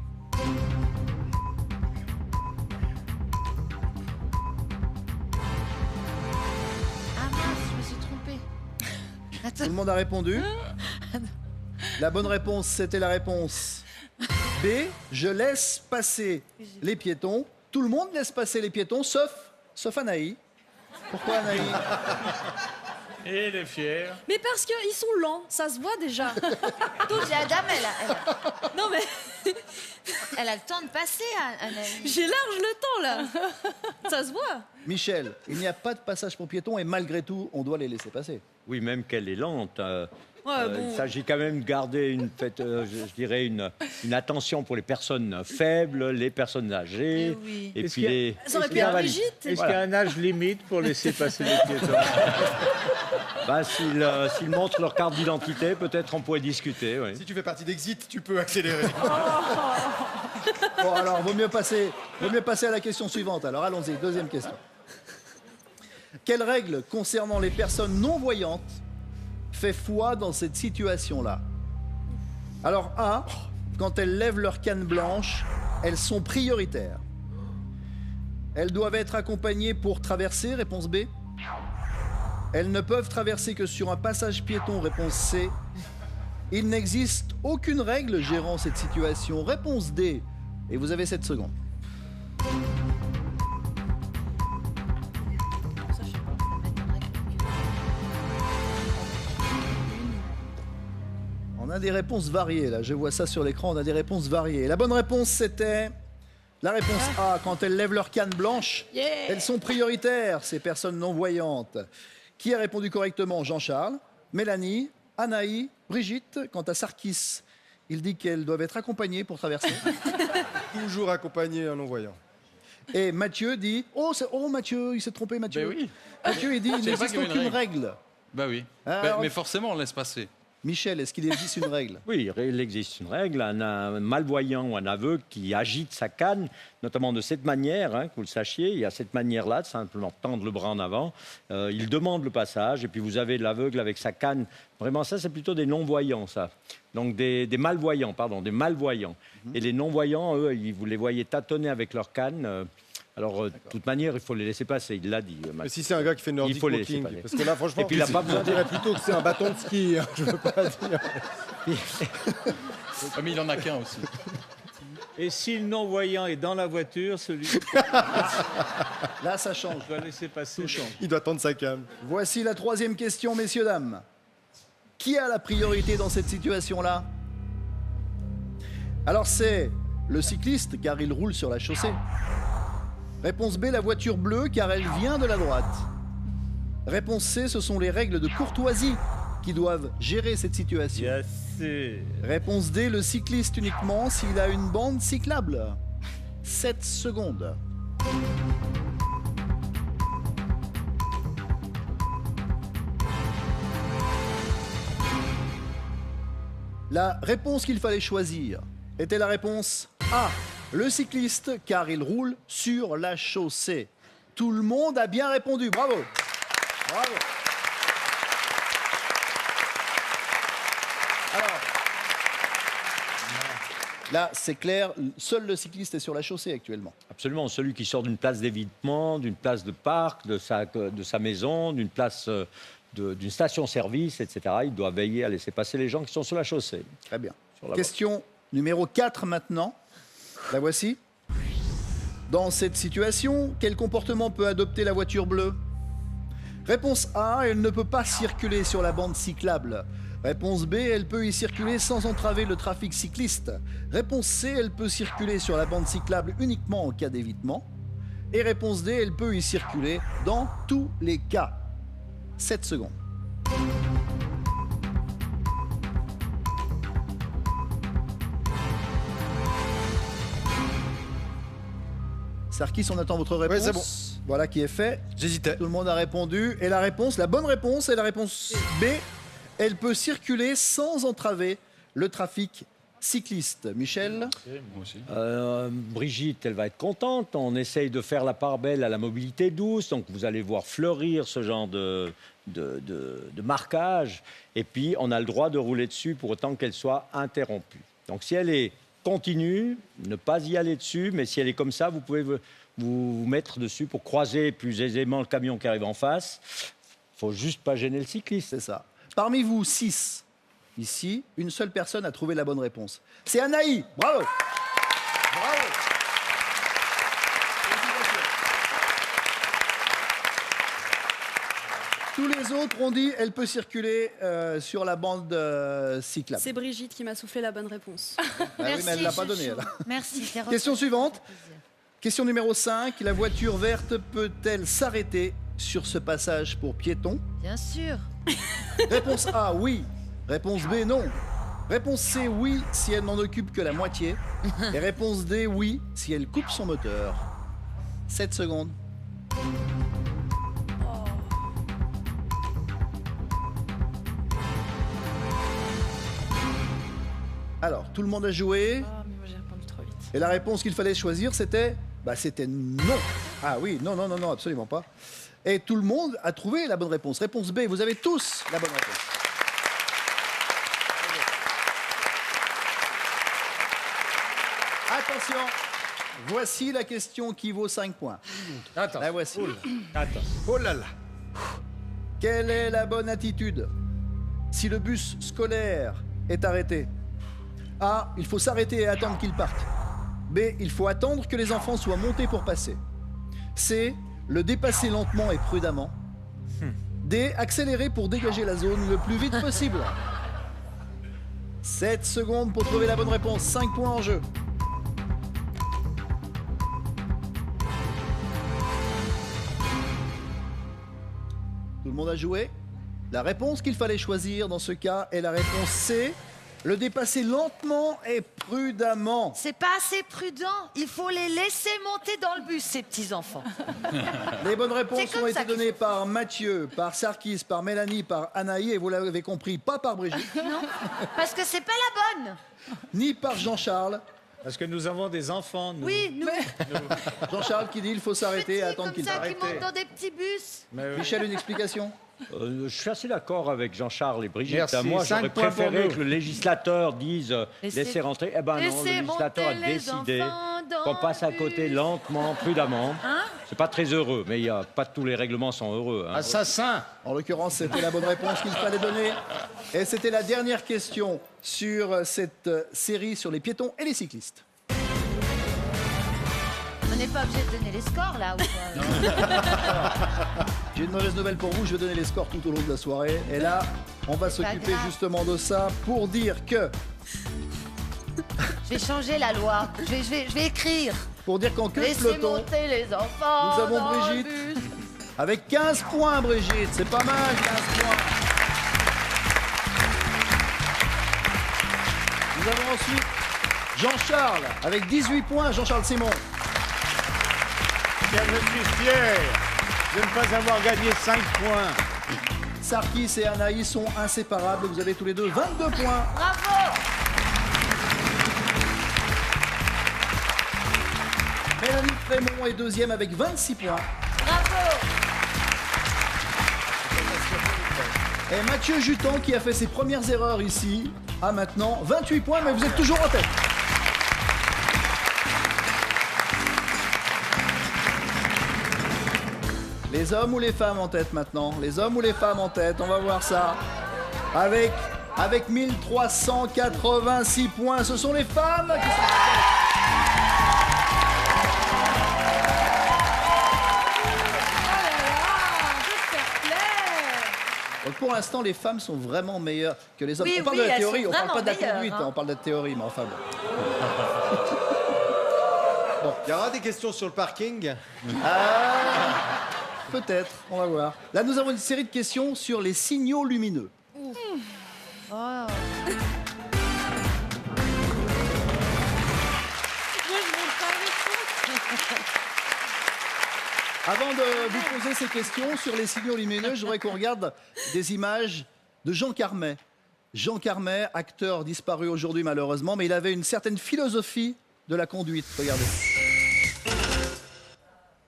Ah mince, je me suis trompée. Tout Attends. le monde a répondu. La bonne réponse, c'était la réponse B. Je laisse passer les piétons. Tout le monde laisse passer les piétons, sauf Anaï. Pourquoi Anaï? Et elle est fière. Mais parce qu'ils sont lents, ça se voit déjà. La dame, Non mais elle a le temps de passer, Anaïs. j'ai large le temps là. Ça se voit. Michel, il n'y a pas de passage pour piétons et malgré tout, on doit les laisser passer. Oui, même qu'elle est lente. Ouais, bon. Il s'agit quand même de garder je dirais une attention pour les personnes faibles, les personnes âgées, Eh oui. et Est-ce puis qu'il y a- les. Ça aurait et pu puis être invalides. Brigitte. Est-ce qu'il y a un âge limite pour laisser passer les piétons? S'ils montrent leur carte d'identité, peut-être on pourrait discuter. Oui. Si tu fais partie d'Exit, tu peux accélérer. Bon, alors, vaut mieux passer à la question suivante. Alors, allons-y, deuxième question. Quelle règle concernant les personnes non-voyantes fait foi dans cette situation-là? Alors A, quand elles lèvent leur canne blanche, elles sont prioritaires. Elles doivent être accompagnées pour traverser, réponse B. Elles ne peuvent traverser que sur un passage piéton, réponse C. Il n'existe aucune règle gérant cette situation, réponse D. Et vous avez 7 secondes. On a des réponses variées, là. Je vois ça sur l'écran, on a des réponses variées. La bonne réponse, c'était la réponse A. Quand elles lèvent leur canne blanche, elles sont prioritaires, ces personnes non-voyantes. Qui a répondu correctement? Jean-Charles, Mélanie, Anaï, Brigitte. Quant à Sarkis, il dit qu'elles doivent être accompagnées pour traverser. Toujours accompagné un non-voyant. Et Mathieu dit... Oh, Mathieu, il s'est trompé, Mathieu. Ben oui. Mathieu, il dit il Je savais pas n'existe qu'il y avait une aucune règle. Bah oui. Alors- Mais forcément, on laisse passer. Michel, est-ce qu'il existe une règle? Oui, il existe une règle. Un malvoyant ou un aveugle qui agite sa canne, notamment de cette manière, hein, que vous le sachiez, il y a cette manière-là, de simplement tendre le bras en avant. Il demande le passage, et puis vous avez l'aveugle avec sa canne. Vraiment, ça, c'est plutôt des non-voyants, ça. Donc des malvoyants, pardon, des malvoyants. Et les non-voyants, eux, vous les voyez tâtonner avec leur canne. Alors, de toute manière, il faut les laisser passer, il l'a dit. Mais si c'est un gars qui fait Nordic Il faut les laisser walking, passer. parce que là, franchement, Et puis, il a pas besoin on dirait plutôt que c'est un bâton de ski. Hein, je veux pas dire. Ah, mais il en a qu'un aussi. Et si le non-voyant est dans la voiture, celui qui Là, ça change. doit laisser passer. Tout change. Il doit tendre sa canne. Voici la troisième question, messieurs, dames. Qui a la priorité dans cette situation-là? Alors, c'est le cycliste, car il roule sur la chaussée. Réponse B, la voiture bleue, car elle vient de la droite. Réponse C, ce sont les règles de courtoisie qui doivent gérer cette situation. Bien sûr. Réponse D, le cycliste uniquement s'il a une bande cyclable. 7 secondes. La réponse qu'il fallait choisir était la réponse A. Le cycliste, car il roule sur la chaussée. Tout le monde a bien répondu. Bravo. Bravo. Alors, là, c'est clair, seul le cycliste est sur la chaussée actuellement. Absolument, celui qui sort d'une place d'évitement, d'une place de parc, de sa maison, d'une place d'une station-service, etc. Il doit veiller à laisser passer les gens qui sont sur la chaussée. Très bien. Sur la Question numéro 4 maintenant. La voici. Dans cette situation, quel comportement peut adopter la voiture bleue? Réponse A, elle ne peut pas circuler sur la bande cyclable. Réponse B, elle peut y circuler sans entraver le trafic cycliste. Réponse C, elle peut circuler sur la bande cyclable uniquement en cas d'évitement. Et réponse D, elle peut y circuler dans tous les cas. 7 secondes. Sarkis, on attend votre réponse. Ouais, c'est bon. Voilà qui est fait. J'hésitais. Tout le monde a répondu. Et la réponse, la bonne réponse, est la réponse B. Elle peut circuler sans entraver le trafic cycliste. Michel? Moi aussi. Brigitte, elle va être contente. On essaye de faire la part belle à la mobilité douce. Donc, vous allez voir fleurir ce genre de marquage. Et puis, on a le droit de rouler dessus pour autant qu'elle soit interrompue. Donc, si elle est continue, ne pas y aller dessus. Mais si elle est comme ça, vous pouvez vous mettre dessus pour croiser plus aisément le camion qui arrive en face. Il faut juste pas gêner le cycliste. C'est ça. Parmi vous, 6, ici, une seule personne a trouvé la bonne réponse. C'est Anaï. Bravo. Bravo. Tous les autres ont dit elle peut circuler sur la bande cyclable. C'est Brigitte qui m'a soufflé la bonne réponse. Ah oui, mais elle ne l'a pas donné. chouchou. Elle. Merci. t'es Question reçu. suivante. Question numéro 5. La voiture verte peut-elle s'arrêter sur ce passage pour piétons? Bien sûr. Réponse A, oui. Réponse B, non. Réponse C, oui, si elle n'en occupe que la moitié. Et réponse D, oui, si elle coupe son moteur. 7 secondes. Alors, tout le monde a joué. Ah, mais moi j'ai répondu trop vite. Et la réponse qu'il fallait choisir, c'était... Bah, c'était non. Ah oui, non, non, non, non, absolument pas. Et tout le monde a trouvé la bonne réponse. Réponse B, vous avez tous la bonne réponse. attention. Voici la question qui vaut 5 points. Attends. La voici. Attends. Oh là là. Quelle est la bonne attitude si le bus scolaire est arrêté? A. Il faut s'arrêter et attendre qu'il parte. B. Il faut attendre que les enfants soient montés pour passer. C. Le dépasser lentement et prudemment. D. Accélérer pour dégager la zone le plus vite possible. 7 secondes pour trouver la bonne réponse. 5 points en jeu. Tout le monde a joué? La réponse qu'il fallait choisir dans ce cas est la réponse C. Le dépasser lentement et prudemment. C'est pas assez prudent. Il faut les laisser monter dans le bus, ces petits-enfants. Les bonnes réponses C'est comme ont ça été qu'il données par Mathieu, par Sarkis, par Mélanie, par Anaï, et vous l'avez compris, pas par Brigitte, Non, parce que c'est pas la bonne. ni par Jean-Charles. Parce que nous avons des enfants, nous. Oui, nous, Jean-Charles qui dit il faut s'arrêter et petits attendre comme qu'il ça, parte. qui montent dans des petits bus. Michel, une explication? Je suis assez d'accord avec Jean-Charles et Brigitte. Merci. Moi, 5 j'aurais points pour préféré nous. que le législateur dise Laissez- laissez rentrer. Eh ben non, le Laissez législateur a monter les décidé enfants dans qu'on passe à le côté bus. lentement, prudemment. Hein? C'est pas très heureux, mais il y a pas tous les règlements sont heureux. Hein. Assassin. En l'occurrence, c'était la bonne réponse qu'il fallait donner. Et c'était la dernière question sur cette série sur les piétons et les cyclistes. On n'est pas obligé de donner les scores, là, ou quoi? J'ai une mauvaise nouvelle pour vous, je vais donner les scores tout au long de la soirée. Et là, on va s'occuper grave. justement de ça pour dire que... Je vais changer la loi. Je vais écrire. Pour dire qu'en queue de Laissez peloton, monter les enfants. nous avons dans le Brigitte. bus. avec 15 points, Brigitte, c'est pas mal, 15 points. Nous avons ensuite Jean-Charles avec 18 points, Jean-Charles Simon. Je suis fier de ne pas avoir gagné 5 points. Sarkis et Anaïs sont inséparables, vous avez tous les deux 22 points. Bravo. Mélanie Frémont est deuxième avec 26 points. Bravo. Et Mathieu Jutan, qui a fait ses premières erreurs ici, a maintenant 28 points, mais vous êtes toujours en tête. Les hommes ou les femmes en tête maintenant? Les hommes ou les femmes en tête? On va voir ça. Avec 1386 points, ce sont les femmes qui sont en tête. Donc pour l'instant, les femmes sont vraiment meilleures que les hommes. Oui, on parle oui, de la elles théorie, sont on parle pas de la vraiment conduite, meilleures, hein. on parle de la théorie, mais enfin bon. Il y aura des questions sur le parking. Peut-être, on va voir. Là, nous avons une série de questions sur les signaux lumineux. Avant de vous poser ces questions sur les signaux lumineux, je voudrais qu'on regarde des images de Jean Carmet. Jean Carmet, acteur disparu aujourd'hui malheureusement, mais il avait une certaine philosophie de la conduite. Regardez.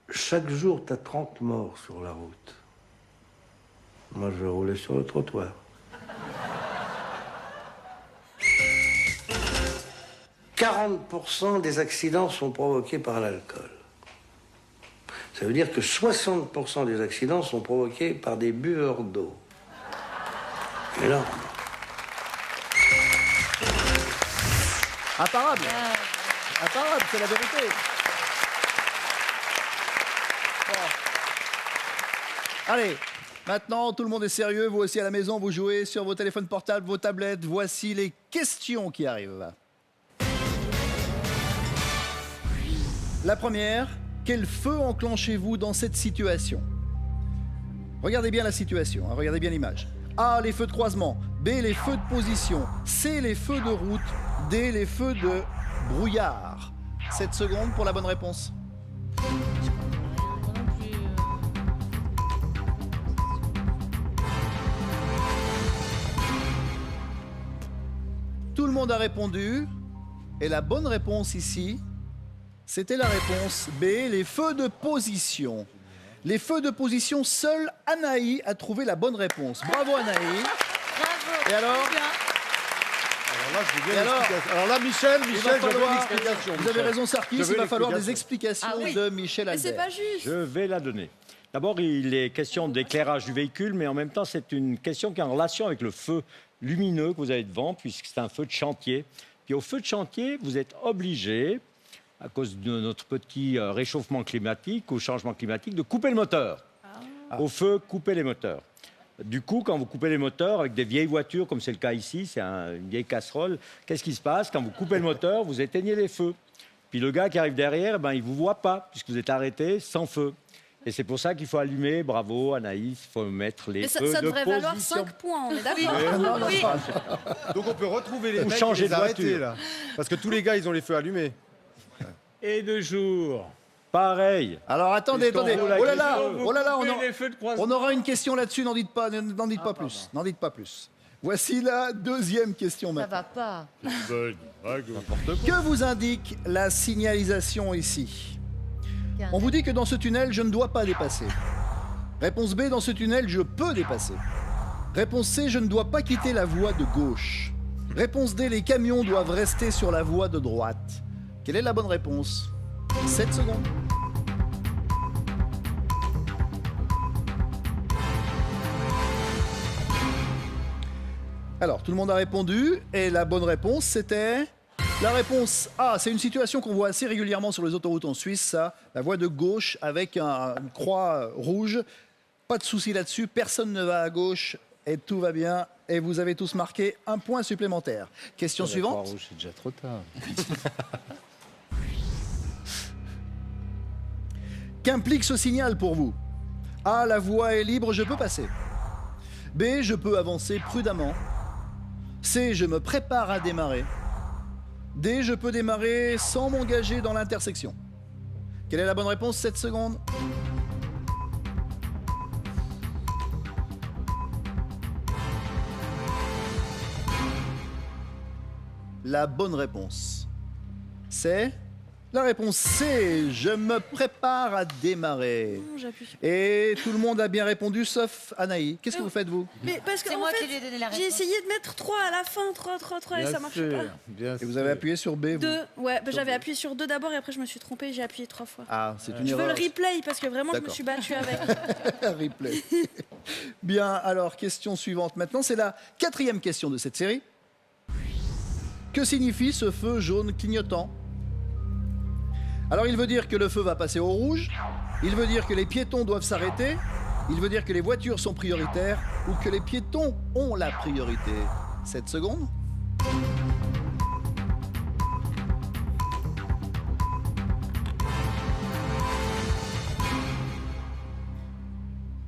Chaque jour, tu as 30 morts sur la route. Moi, je roulais sur le trottoir. « 40% des accidents sont provoqués par l'alcool. Ça veut dire que 60% des accidents sont provoqués par des buveurs d'eau. Énorme. Imparable. Imparable, c'est la vérité. Bon. Allez, maintenant tout le monde est sérieux, vous aussi à la maison, vous jouez sur vos téléphones portables, vos tablettes. Voici les questions qui arrivent. La première, quel feu enclenchez-vous dans cette situation? Regardez bien la situation, hein, regardez bien l'image. A, les feux de croisement. B, les feux de position. C, les feux de route. D, les feux de brouillard. 7 secondes pour la bonne réponse. Tout le monde a répondu. Et la bonne réponse ici, c'était la réponse B, les feux de position. Les feux de position, seule Anaï a trouvé la bonne réponse. Bravo Anaï. Bravo. Et alors, Alors là, je veux bien Et alors l'explication. Alors là, Michel, Il va je veux falloir- une explication. Vous avez Michel. raison, Sarkis, Je veux il va falloir des l'explication. explications de Michel Mais c'est Albert. pas juste. Je vais la donner. D'abord, il est question d'éclairage du véhicule, mais en même temps, c'est une question qui est en relation avec le feu lumineux que vous avez devant, puisque c'est un feu de chantier. Puis au feu de chantier, vous êtes obligé, à cause de notre petit réchauffement climatique, au changement climatique, de couper le moteur. Au feu, couper les moteurs. Du coup, quand vous coupez les moteurs avec des vieilles voitures, comme c'est le cas ici, c'est une vieille casserole, qu'est-ce qui se passe? Quand vous coupez le moteur, vous éteignez les feux. Puis le gars qui arrive derrière, ben, il ne vous voit pas, puisque vous êtes arrêté sans feu. Et c'est pour ça qu'il faut allumer, bravo Anaïs, il faut mettre les Mais feux ça de devrait valoir position. 5 points, on est Oui. d'accord. Non, non, Oui. pas. Donc on peut retrouver les Ou mecs changer et les de arrêter, voiture. là. Parce que tous les gars, ils ont les feux allumés. Et de jour. Pareil. Alors attendez, Puisqu'on attendez. roule avec Oh là les là, feux, oh là là, Coupez les feux de croisement. on aura une question là-dessus, n'en dites pas plus. N'en dites pas plus. Voici la deuxième question Ça maintenant. va pas. Que vous indique la signalisation ici? On vous dit que dans ce tunnel, je ne dois pas dépasser. Réponse B, dans ce tunnel, je peux dépasser. Réponse C, je ne dois pas quitter la voie de gauche. Réponse D, les camions doivent rester sur la voie de droite. Quelle est la bonne réponse? 7 secondes. Alors, tout le monde a répondu, et la bonne réponse, c'était... La réponse A, c'est une situation qu'on voit assez régulièrement sur les autoroutes en Suisse, ça, la voie de gauche avec une croix rouge. Pas de souci là-dessus, personne ne va à gauche et tout va bien. Et vous avez tous marqué un point supplémentaire. Question suivante. C'est déjà trop tard. Qu'implique ce signal pour vous? A, la voie est libre, je peux passer. B, je peux avancer prudemment. C, je me prépare à démarrer. D, je peux démarrer sans m'engager dans l'intersection. Quelle est la bonne réponse? 7 secondes. La bonne réponse, c'est... La réponse C, je me prépare à démarrer. Non, j'appuie sur- Et tout le monde a bien répondu, sauf Anaï. Qu'est-ce que vous faites, vous? Mais parce que C'est en moi fait, qui lui ai donné la j'ai réponse. essayé de mettre 3 à la fin, 3, et ça marche pas. Bien Et vous avez appuyé sur B, vous? 2, ouais, bah, j'avais appuyé sur 2 d'abord et après je me suis trompée, j'ai appuyé 3 fois. Ah, c'est une Je veux erreur. le replay parce que vraiment je me D'accord. suis battue avec. Replay. Bien, alors, question suivante. Maintenant, c'est la 4e question de cette série. Que signifie ce feu jaune clignotant? Alors, il veut dire que le feu va passer au rouge, il veut dire que les piétons doivent s'arrêter, il veut dire que les voitures sont prioritaires ou que les piétons ont la priorité. 7 secondes.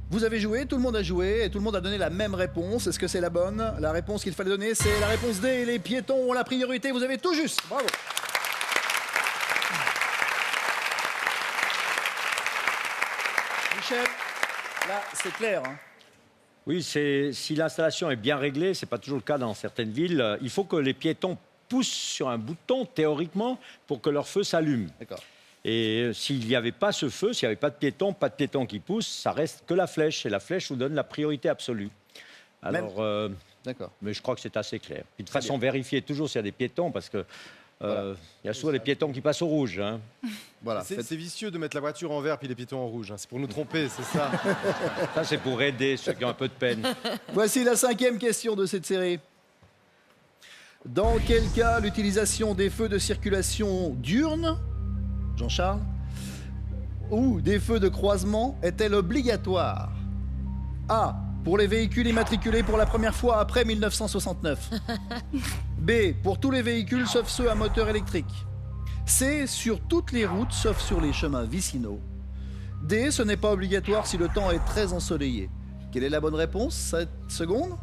Vous avez joué, tout le monde a joué et tout le monde a donné la même réponse. Est-ce que c'est la bonne? La réponse qu'il fallait donner, c'est la réponse D. Les piétons ont la priorité. Vous avez tout juste. Bravo. Michel, là, c'est clair. Hein. Oui, si l'installation est bien réglée, ce n'est pas toujours le cas dans certaines villes, il faut que les piétons poussent sur un bouton, théoriquement, pour que leur feu s'allume. D'accord. Et s'il n'y avait pas ce feu, s'il n'y avait pas de piétons qui poussent, ça reste que la flèche. Et la flèche vous donne la priorité absolue. Alors, D'accord. mais je crois que c'est assez clair. Puis de toute façon, vérifiez toujours s'il y a des piétons, parce que il y a souvent des piétons qui passent au rouge. Hein. Voilà. C'est vicieux de mettre la voiture en vert puis les piétons en rouge. Hein. C'est pour nous tromper, c'est ça. Ça, c'est pour aider ceux qui ont un peu de peine. Voici la 5e question de cette série. Dans quel cas l'utilisation des feux de circulation diurne, Jean-Charles, ou des feux de croisement est-elle obligatoire? A. Pour les véhicules immatriculés pour la première fois après 1969. B. Pour tous les véhicules sauf ceux à moteur électrique. C. Sur toutes les routes sauf sur les chemins vicinaux. D. Ce n'est pas obligatoire si le temps est très ensoleillé. Quelle est la bonne réponse? 7 secondes.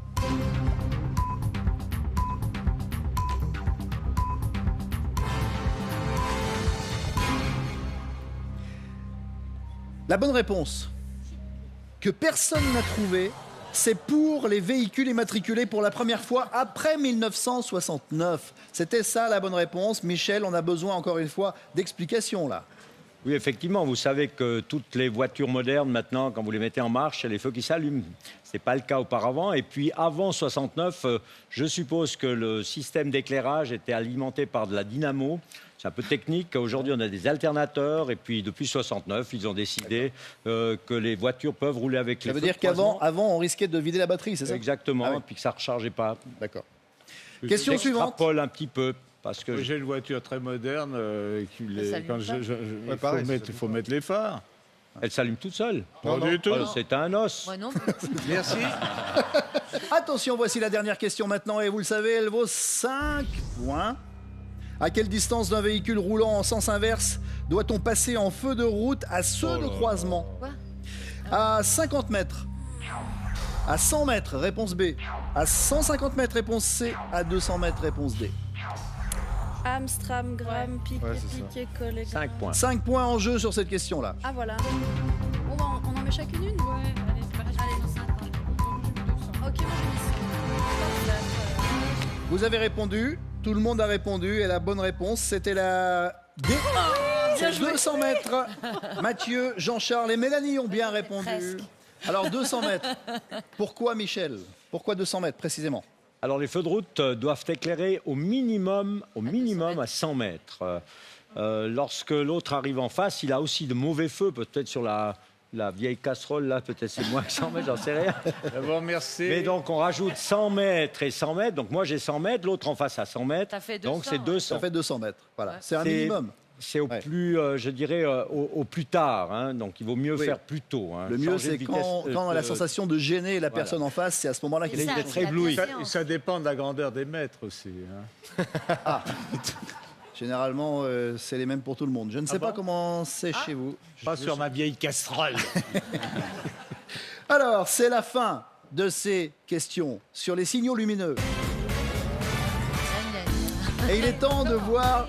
La bonne réponse, que personne n'a trouvée, c'est pour les véhicules immatriculés pour la première fois après 1969. C'était ça la bonne réponse. Michel, on a besoin encore une fois d'explications là. Oui, effectivement, vous savez que toutes les voitures modernes, maintenant, quand vous les mettez en marche, il y a les feux qui s'allument. Ce n'est pas le cas auparavant. Et puis, avant 69, je suppose que le système d'éclairage était alimenté par de la dynamo. C'est un peu technique. Aujourd'hui, on a des alternateurs. Et puis, depuis 69, ils ont décidé que les voitures peuvent rouler avec les feux. Ça veut dire qu'avant, on risquait de vider la batterie, c'est ça? Exactement, Ah oui. puis que ça ne rechargeait pas. D'accord. Question suivante. J'extrapole un petit peu. Parce que J'ai une voiture très moderne. Quand il faut mettre les phares. Elle s'allume toute seule. Pas du tout. C'est un os. Moi non. Merci. Attention, voici la dernière question maintenant. Et vous le savez, elle vaut 5 points. À quelle distance d'un véhicule roulant en sens inverse doit-on passer en feu de route à ceux de croisement? Quoi? À 50 mètres. À 100 mètres, réponse B. À 150 mètres, réponse C. À 200 mètres, réponse D. Amstram, gramme, piqué, Ouais, c'est ça. piqué, collé. 5 points. 5 points en jeu sur cette question-là. Ah voilà. Bon, bah, on en met chacune une? Ouais, allez, c'est pas grave. Allez, ok, moi j'ai mis Vous avez répondu, tout le monde a répondu, et la bonne réponse, c'était la D. C'est 200 mètres. Mathieu, Jean-Charles et Mélanie ont bien répondu. Presque. Alors 200 mètres. Pourquoi Michel? Pourquoi 200 mètres précisément? Alors, les feux de route doivent éclairer au minimum à 100 mètres. Lorsque l'autre arrive en face, il a aussi de mauvais feux, peut-être sur la vieille casserole, là, peut-être c'est moins que 100 mètres, j'en sais rien. D'abord, merci. Mais donc, on rajoute 100 mètres et 100 mètres. Donc, moi, j'ai 100 mètres, l'autre en face a 100 mètres. Ça fait donc, 200, c'est 200. Ça fait 200 mètres. Voilà, Ouais. c'est un C'est- minimum. C'est au Ouais. plus, je dirais, au plus tard. Hein. Donc, il vaut mieux Oui. faire plus tôt. Hein. Le mieux, Changer c'est de vitesse, quand la sensation de gêner la personne en face, c'est à ce moment-là qu'il Et est ça, d'être c'est la ébloui. patience. Ça dépend de la grandeur des mètres aussi. Hein. Généralement, c'est les mêmes pour tout le monde. Je ne sais pas comment c'est chez vous. Pas sur ma vieille casserole. Alors, c'est la fin de ces questions sur les signaux lumineux. Et il est temps de voir.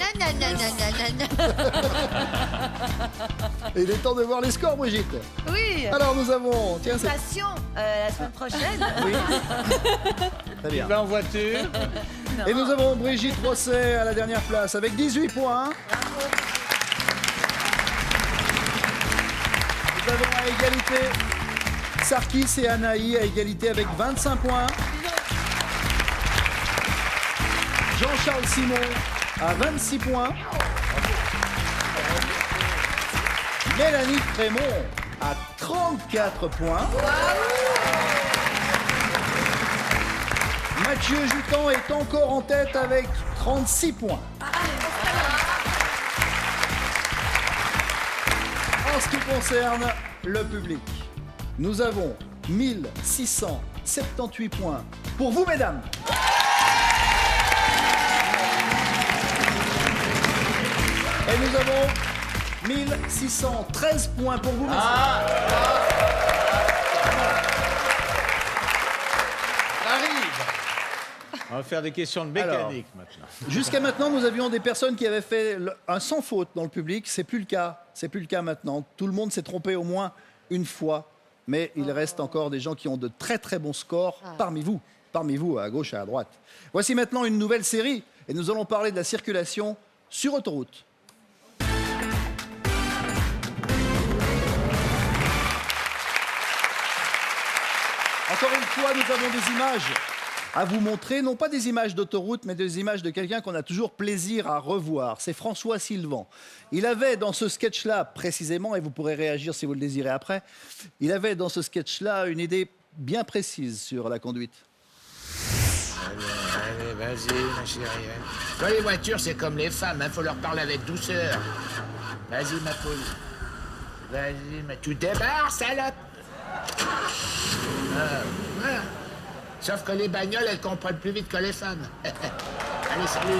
Et il est temps de voir les scores, Brigitte. Oui. Alors, nous avons. Tiens, c'est. Passion la semaine prochaine. Oui. Très bien. Va en voiture. Et nous avons Brigitte Rosset à la dernière place avec 18 points. Nous avons à égalité Sarkis et Anaï à égalité avec 25 points. Jean-Charles Simon à 26 points. Mélanie Frémont à 34 points. Mathieu Jutan est encore en tête avec 36 points. En ce qui concerne le public, nous avons 1678 points pour vous, mesdames. Et nous avons 1613 points pour vous, messieurs. On va faire des questions de mécanique maintenant. Jusqu'à maintenant, nous avions des personnes qui avaient fait un sans faute dans le public. C'est plus le cas. C'est plus le cas maintenant. Tout le monde s'est trompé au moins une fois. Mais il reste encore des gens qui ont de très très bons scores parmi vous, à gauche et à droite. Voici maintenant une nouvelle série et nous allons parler de la circulation sur autoroute. Encore une fois, nous avons des images à vous montrer, non pas des images d'autoroute, mais des images de quelqu'un qu'on a toujours plaisir à revoir. C'est François Sylvan. Il avait dans ce sketch-là, précisément, et vous pourrez réagir si vous le désirez après, il avait dans ce sketch-là une idée bien précise sur la conduite. Allez, vas-y, ma chérie. Dans les voitures, c'est comme les femmes, faut leur parler avec douceur. Vas-y, ma poule. Vas-y, tu débarres, salope. Voilà. Sauf que les bagnoles, elles comprennent plus vite que les femmes. Allez, salut.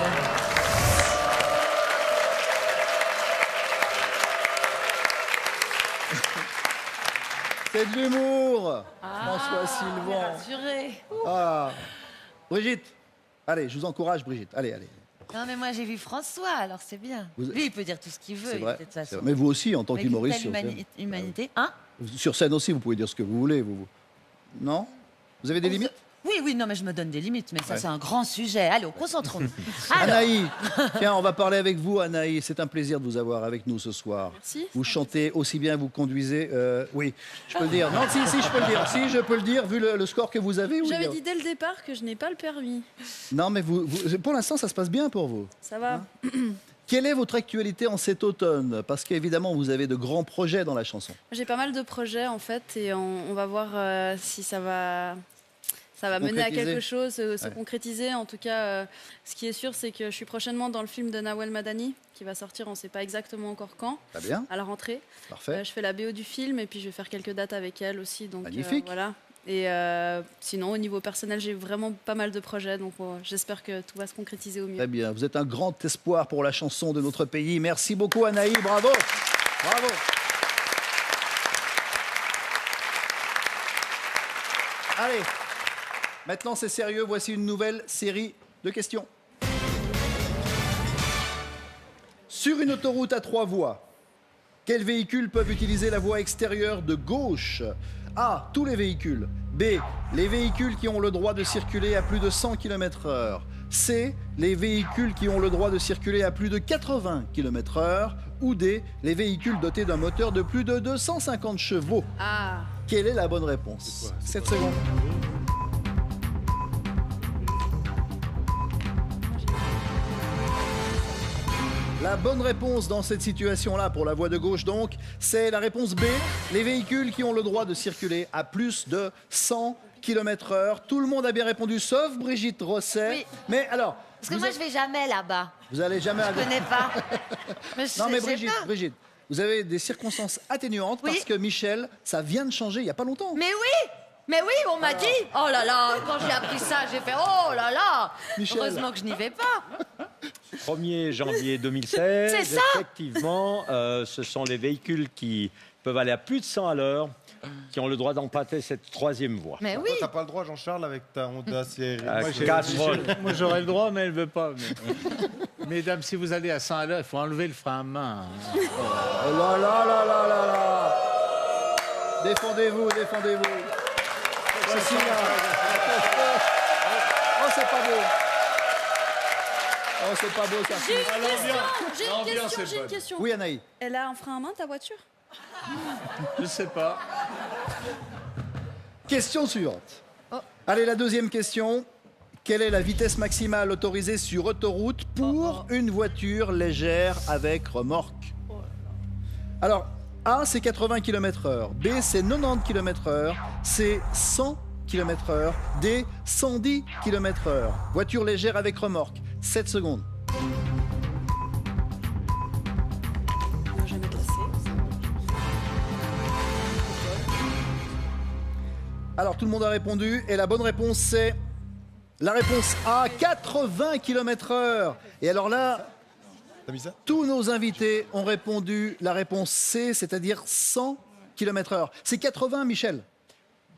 C'est de l'humour, François Sylvan. Rassuré. Ah. Brigitte, allez, je vous encourage, Brigitte. Allez, allez. Non, mais moi, j'ai vu François, alors c'est bien. Vous- Lui, il peut dire tout ce qu'il veut, C'est de vrai. toute c'est façon. vrai. Mais vous aussi, en tant Avec une qu'humoriste telle sur scène. humanité. Hein Sur scène aussi, vous pouvez dire ce que vous voulez. Vous. Non? Vous avez des limites? Oui, non, mais je me donne des limites, mais ça, c'est un grand sujet. Allez, concentrons-nous. Anaï, tiens, on va parler avec vous, Anaï. C'est un plaisir de vous avoir avec nous ce soir. Merci. Vous chantez aussi bien, vous conduisez. Oui, je peux le dire. Non, si, je peux le dire. Si, je peux le dire, vu le score que vous avez. Oui. J'avais dit dès le départ que je n'ai pas le permis. Non, mais pour l'instant, ça se passe bien pour vous. Ça va. Quelle est votre actualité en cet automne? Parce qu'évidemment, vous avez de grands projets dans la chanson. J'ai pas mal de projets en fait et on va voir si ça va mener à quelque chose, se concrétiser. En tout cas, ce qui est sûr, c'est que je suis prochainement dans le film de Nawal Madani qui va sortir, on ne sait pas exactement encore quand, très bien. À la rentrée. Parfait. Je fais la BO du film et puis je vais faire quelques dates avec elle aussi. Donc, magnifique. Voilà. Et sinon, au niveau personnel, j'ai vraiment pas mal de projets, donc j'espère que tout va se concrétiser au mieux. Très bien, vous êtes un grand espoir pour la chanson de notre pays. Merci beaucoup, Anaï, bravo. Bravo. Allez, maintenant c'est sérieux, voici une nouvelle série de questions. Sur une autoroute à 3 voies, quels véhicules peuvent utiliser la voie extérieure de gauche? A. Tous les véhicules. B. Les véhicules qui ont le droit de circuler à plus de 100 km/h. C. Les véhicules qui ont le droit de circuler à plus de 80 km/h. Ou D. Les véhicules dotés d'un moteur de plus de 250 chevaux. Ah. Quelle est la bonne réponse? 7 secondes. La bonne réponse dans cette situation-là, pour la voie de gauche donc, c'est la réponse B. Les véhicules qui ont le droit de circuler à plus de 100 km/h. Tout le monde a bien répondu, sauf Brigitte Rosset. Oui. Mais alors... Parce que moi, je vais jamais là-bas. Vous allez jamais... Je connais pas. Non mais Brigitte, vous avez des circonstances atténuantes parce que Michel, ça vient de changer il n'y a pas longtemps. Mais oui, on m'a dit. Oh là là, quand j'ai appris ça, j'ai fait oh là là. Michel. Heureusement que je n'y vais pas. 1er janvier 2016, c'est ça. effectivement, ce sont les véhicules qui peuvent aller à plus de 100 à l'heure qui ont le droit d'emprunter cette troisième voie. Mais oui. T'as pas le droit, Jean-Charles, avec ta Honda CRV. Moi, j'aurais le droit, mais elle veut pas. Mesdames, si vous allez à 100 à l'heure, il faut enlever le frein à main. Oh là là là là là là. Défendez-vous. Cécilia. Oh, c'est pas beau. Oh, c'est pas beau, ça. J'ai une question. Oui, Anaï. Elle a un frein à main, ta voiture? Je sais pas. Question suivante. Allez, la deuxième question. Quelle est la vitesse maximale autorisée sur autoroute pour une voiture légère avec remorque? Alors, A, c'est 80 km/h. B, c'est 90 km/h. C, 100 km/h. D, 110 km/h. Voiture légère avec remorque. 7 secondes. Je vais mettre la C. Alors, tout le monde a répondu. Et la bonne réponse, c'est la réponse A, 80 km/h. Et alors là, tous nos invités ont répondu la réponse C, c'est-à-dire 100 km/h. C'est 80, Michel?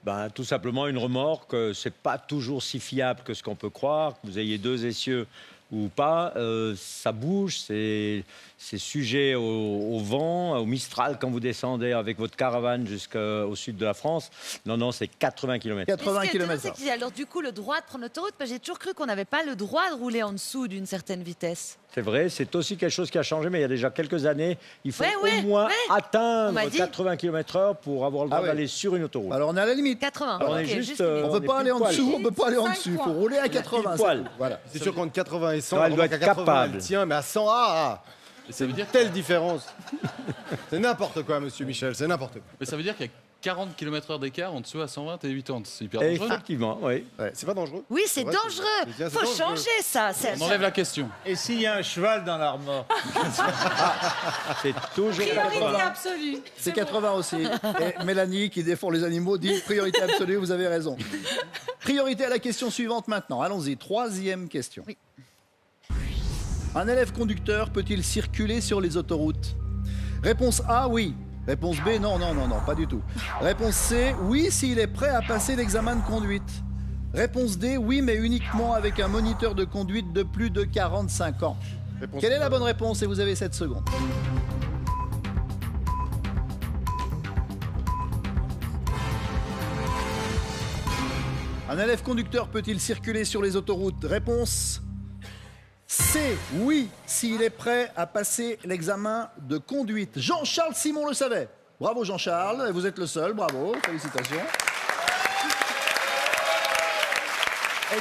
Ben, tout simplement, une remorque, c'est pas toujours si fiable que ce qu'on peut croire. Que vous ayez 2 essieux ou pas, ça bouge, c'est sujet au vent, au Mistral quand vous descendez avec votre caravane jusqu'au sud de la France. Non, c'est 80 km. 80 Mais ce qui est étonnant, km/h. c'est qu'il y a alors du coup le droit de prendre l'autoroute, parce que j'ai toujours cru qu'on n'avait pas le droit de rouler en dessous d'une certaine vitesse. C'est vrai, c'est aussi quelque chose qui a changé, mais il y a déjà quelques années, il faut Ouais, au moins On atteindre m'a dit. 80 km/h pour avoir le droit Ah ouais. d'aller sur une autoroute. Alors, on est à la limite. 80. Alors, on ok, est juste, limite. On ne peut pas aller en dessous, on peut pas aller en 5 dessus. Il faut points. rouler à 80. Pile poil. Voilà. C'est sûr qu'entre 80 et 100, Non, elle doit à être 80, capable. elle tient, mais à 100, Et ça veut dire, telle différence. C'est n'importe quoi, monsieur Michel, c'est n'importe quoi. mais ça veut dire qu'il y a 40 km/h d'écart en dessous à 120 et 80. C'est hyper dangereux. Effectivement, oui. Ouais, c'est pas dangereux. Oui, c'est Ouais, dangereux. c'est Faut dangereux. changer ça. On enlève la question. Et s'il y a un cheval dans la remorque? C'est toujours Priorité 80. absolue. C'est 80 aussi. Et Mélanie, qui défend les animaux, dit priorité absolue, vous avez raison. Priorité à la question suivante maintenant. Allons-y, 3e question. Oui. Un élève conducteur peut-il circuler sur les autoroutes? Réponse A, oui. Réponse B, non, pas du tout. Réponse C, oui, s'il est prêt à passer l'examen de conduite. Réponse D, oui, mais uniquement avec un moniteur de conduite de plus de 45 ans. Quelle est la bonne réponse? Et vous avez 7 secondes. Un Un élève conducteur peut-il circuler sur les autoroutes? Réponse C. Oui, s'il est prêt à passer l'examen de conduite. Jean-Charles Simon le savait. Bravo Jean-Charles, vous êtes le seul, bravo, félicitations. Et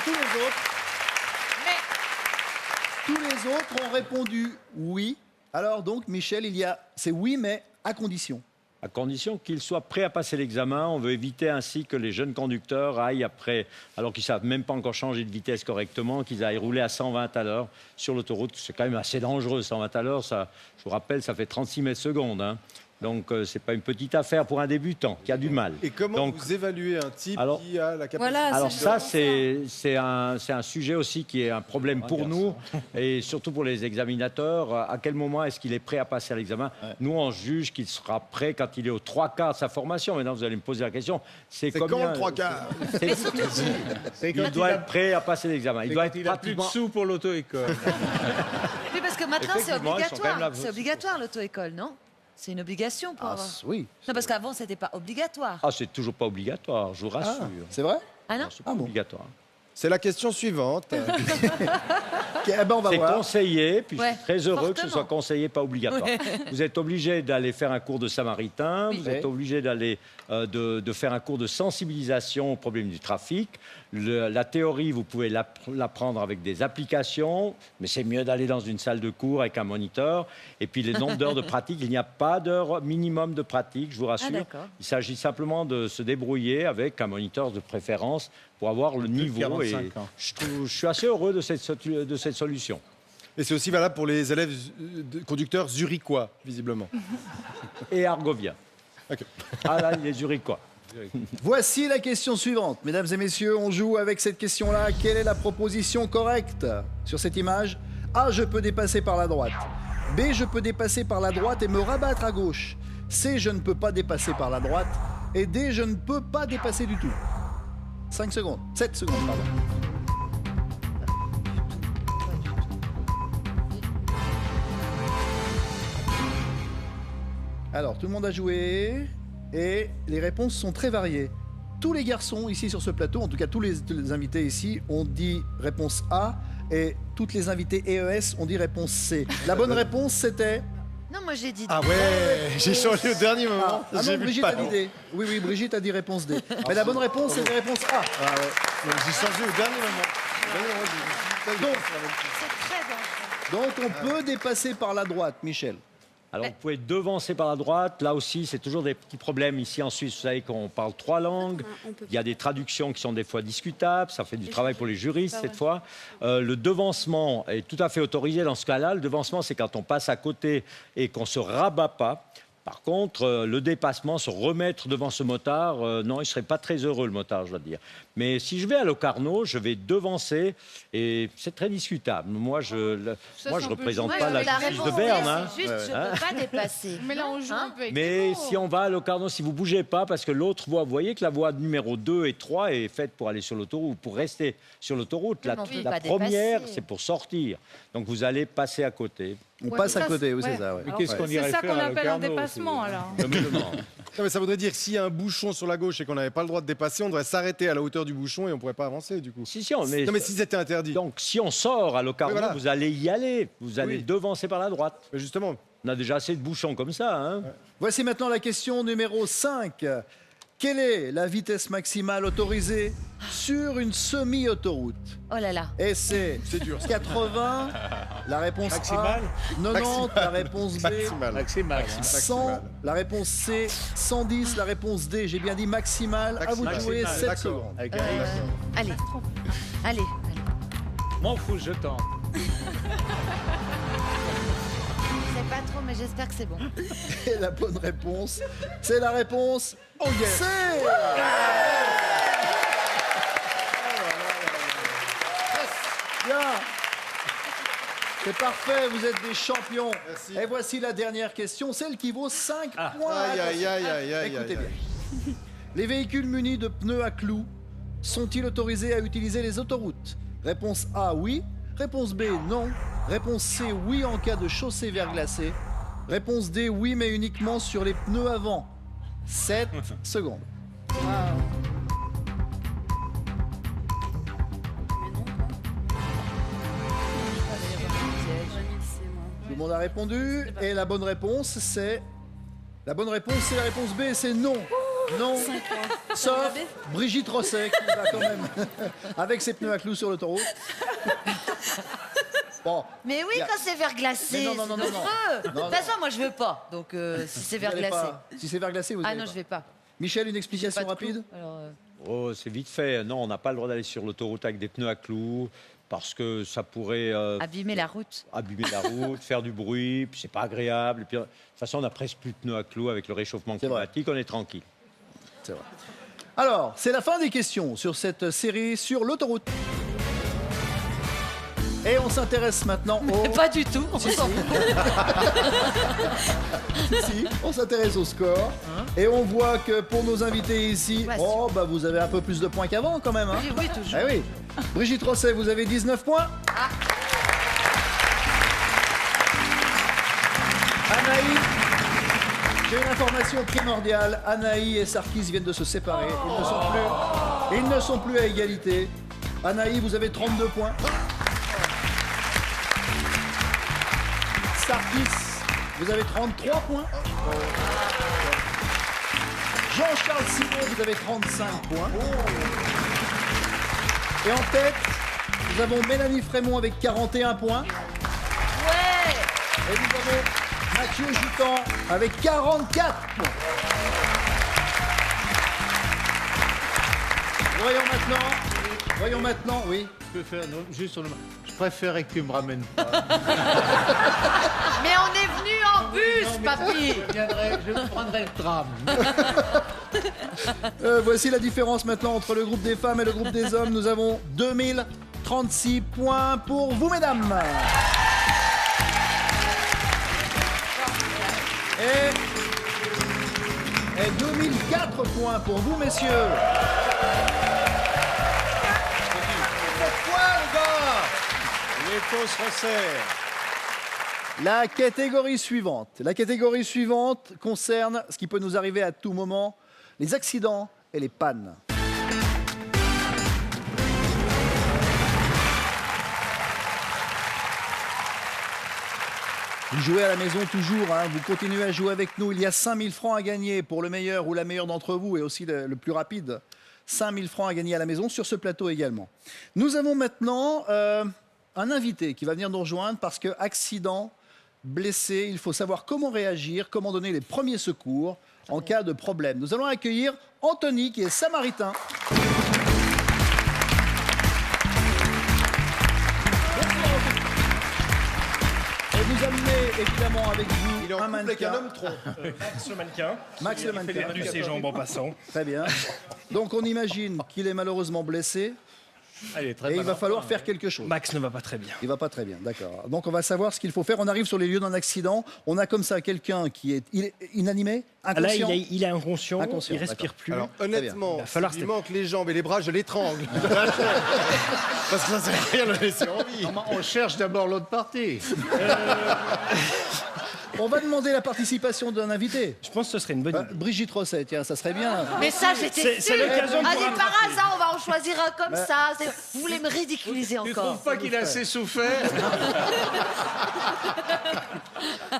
tous les autres ont répondu oui. Alors donc, Michel, c'est oui, mais à condition. À condition qu'ils soient prêts à passer l'examen. On veut éviter ainsi que les jeunes conducteurs aillent après, alors qu'ils ne savent même pas encore changer de vitesse correctement, qu'ils aillent rouler à 120 à l'heure sur l'autoroute. C'est quand même assez dangereux, 120 à l'heure. Ça, je vous rappelle, ça fait 36 mètres secondes. Hein. Donc, ce n'est pas une petite affaire pour un débutant qui a du mal. Et comment vous évaluez un type qui a la capacité Alors ça, c'est un sujet aussi qui est un problème pour nous et surtout pour les examinateurs. À quel moment est-ce qu'il est prêt à passer à l'examen? Nous, on juge qu'il sera prêt quand il est aux 3/4 de sa formation. Maintenant, vous allez me poser la question. C'est quand le 3/4? Il doit être prêt à passer l'examen. Il doit être pratiquement... plus de sous pour l'auto-école. Oui, parce que maintenant, c'est obligatoire. C'est obligatoire, l'auto-école, non? C'est une obligation pour avoir. Oui. Non, parce qu'avant, c'était pas obligatoire. Ah, c'est toujours pas obligatoire, je vous rassure. C'est vrai? Ah non? C'est pas obligatoire. C'est la question suivante. On va c'est voir. conseillé, puis je suis très heureux que ce soit fortement. conseillé, pas obligatoire. Ouais. Vous êtes obligé d'aller faire un cours de samaritain, vous êtes obligé d'aller de faire un cours de sensibilisation aux problèmes du trafic. La théorie, vous pouvez l'apprendre avec des applications, mais c'est mieux d'aller dans une salle de cours avec un moniteur. Et puis, les nombres d'heures de pratique, il n'y a pas d'heure minimum de pratique, je vous rassure. Il s'agit simplement de se débrouiller avec un moniteur de préférence pour avoir le niveau. Et je suis assez heureux de cette solution. Et c'est aussi valable pour les élèves conducteurs zurichois, visiblement. Et argoviens. Okay. Ah là, les zurichois. Voici la question suivante. Mesdames et messieurs, on joue avec cette question-là. Quelle est la proposition correcte sur cette image? A, je peux dépasser par la droite. B, je peux dépasser par la droite et me rabattre à gauche. C, je ne peux pas dépasser par la droite. Et D, je ne peux pas dépasser du tout. 5 secondes. 7 secondes, pardon. Alors, tout le monde a joué et les réponses sont très variées. Tous les garçons ici sur ce plateau, en tout cas tous les invités ici, ont dit réponse A et toutes les invités EES ont dit réponse C. La bonne réponse, c'était... Non, moi j'ai dit... Ah ouais, j'ai changé au dernier moment. Ah non, Brigitte a dit D. Oui, Brigitte a dit réponse D. Mais la bonne réponse, c'était réponse A. Ah ouais, j'ai changé au dernier moment. Donc, on peut dépasser par la droite, Michel. Alors, vous pouvez devancer par la droite. Là aussi, c'est toujours des petits problèmes. Ici, en Suisse, vous savez qu'on parle 3 langues. Il y a des traductions qui sont des fois discutables. Ça fait du travail pour les juristes, cette fois. Le devancement est tout à fait autorisé dans ce cas-là. Le devancement, c'est quand on passe à côté et qu'on ne se rabat pas. Par contre, le dépassement, se remettre devant ce motard, non, il ne serait pas très heureux, le motard, je dois dire. Mais si je vais à Locarno, je vais devancer et c'est très discutable. Moi, je ne représente pas la justice de Berne. Hein. C'est juste, je ne peux pas dépasser. Mais là, on joue un peu avec Mais si on va à Locarno, si vous ne bougez pas, parce que l'autre voie, vous voyez que la voie numéro 2 et 3 est faite pour aller sur l'autoroute, pour rester sur l'autoroute. La première, c'est pour sortir. Donc, vous allez passer à côté. On passe à côté, oui, c'est ça. Ouais. Mais qu'est-ce qu'on irait faire C'est ça qu'on à appelle un Locarno, dépassement, alors. Non, mais ça voudrait dire que s'il y a un bouchon sur la gauche et qu'on n'avait pas le droit de dépasser, on devrait s'arrêter à la hauteur du bouchon et on ne pourrait pas avancer, du coup. Non, mais si c'était interdit. Donc, si on sort à Locarno, vous allez y aller. Vous allez devancer par la droite. Mais justement. On a déjà assez de bouchons comme ça. Hein. Voici maintenant la question numéro 5. Quelle est la vitesse maximale autorisée sur une semi-autoroute? Oh là là. Et c'est 80, la réponse maximale. A, 90, la réponse B, maximale. 100, la réponse C, 110, la réponse D. J'ai bien dit maximale. À vous de jouer 7 secondes. Allez. M'en fous, je tente. C'est pas trop, mais j'espère que c'est bon. Et la bonne réponse, c'est la réponse C. Bien. C'est parfait, vous êtes des champions. Merci. Et voici la dernière question, celle qui vaut 5 points. Aïe. Écoutez bien. Les véhicules munis de pneus à clous sont-ils autorisés à utiliser les autoroutes? Réponse A, oui. Réponse B, non. Réponse C, oui en cas de chaussée verglacée. Réponse D, oui mais uniquement sur les pneus avant. 7 secondes. le monde a répondu. Et la bonne réponse, c'est... La bonne réponse, c'est la réponse B, c'est non. Non. Sauf Brigitte Rosset, qui va quand même avec ses pneus à clous sur l'autoroute. Bon. Mais oui, quand c'est verglacé, non, non, non, c'est non, dangereux. non. De toute façon, moi, je veux pas. Donc, si c'est verglacé. Si c'est verglacé, vous Ah allez non, pas. je vais pas. Michel, une explication rapide? Oh, c'est vite fait. Non, on n'a pas le droit d'aller sur l'autoroute avec des pneus à clous parce que ça pourrait abîmer la route. Abîmer la route, faire du bruit, puis c'est pas agréable. Et puis, de toute façon, on n'a presque plus de pneus à clous avec le réchauffement climatique, on est tranquille. C'est vrai. Alors, c'est la fin des questions sur cette série sur l'autoroute. Et on s'intéresse maintenant au... Pas du tout, on Si, s'en si. fout. Si, on s'intéresse au score. Et on voit que pour nos invités ici, oh, bah, vous avez un peu plus de points qu'avant quand même. Hein. Oui, toujours. Eh oui. Brigitte Rosset, vous avez 19 points. Anaïs, j'ai une information primordiale. Anaïs et Sarkis viennent de se séparer. Ils ne sont plus à égalité. Anaïs, vous avez 32 points. Sarkis, vous avez 33 points. Jean-Charles Simon, vous avez 35 points. Et en tête, nous avons Mélanie Frémont avec 41 points. Ouais. Et nous avons Mathieu Jutan avec 44 points. Voyons maintenant, oui. Je peux faire juste sur le... Je préférais que tu me ramènes pas. Mais on est venu en bus, papy. Je prendrai le tram. Voici la différence maintenant entre le groupe des femmes et le groupe des hommes. Nous avons 2036 points pour vous, mesdames. Et 2004 points pour vous, messieurs. Pourquoi, les gars? L'écho se resserre. La catégorie suivante concerne ce qui peut nous arriver à tout moment, les accidents et les pannes. Vous jouez à la maison toujours, hein, vous continuez à jouer avec nous. Il y a 5000 francs à gagner pour le meilleur ou la meilleure d'entre vous et aussi le plus rapide. 5000 francs à gagner à la maison, sur ce plateau également. Nous avons maintenant un invité qui va venir nous rejoindre parce que accident, blessé, il faut savoir comment réagir, comment donner les premiers secours en cas de problème. Nous allons accueillir Anthony qui est samaritain. Et vous amenez évidemment avec vous un mannequin. Avec un homme trop. Max le mannequin. Max le Il mannequin. fait perdu ses jambes en passant. Très bien. Donc on imagine qu'il est malheureusement blessé. Et il va falloir faire quelque chose. Max ne va pas très bien. Il va pas très bien, d'accord. Donc on va savoir ce qu'il faut faire. On arrive sur les lieux d'un accident. On a comme ça quelqu'un qui est inanimé, inconscient. Là, il est inconscient, il respire d'accord. plus. Alors honnêtement, il va falloir s'il lui manque les jambes et les bras, je l'étrangle. Parce que ça sert à rien de le laisser en vie. On cherche d'abord l'autre partie. On va demander la participation d'un invité. Je pense que ce serait une bonne idée. Brigitte Rosset, tiens, ça serait bien. Mais ça, j'étais C'est l'occasion de Allez, pouvoir par rattraper. hasard, on va en choisir un comme ça. Vous voulez me ridiculiser Tu encore. trouves pas qu'il a assez souffert?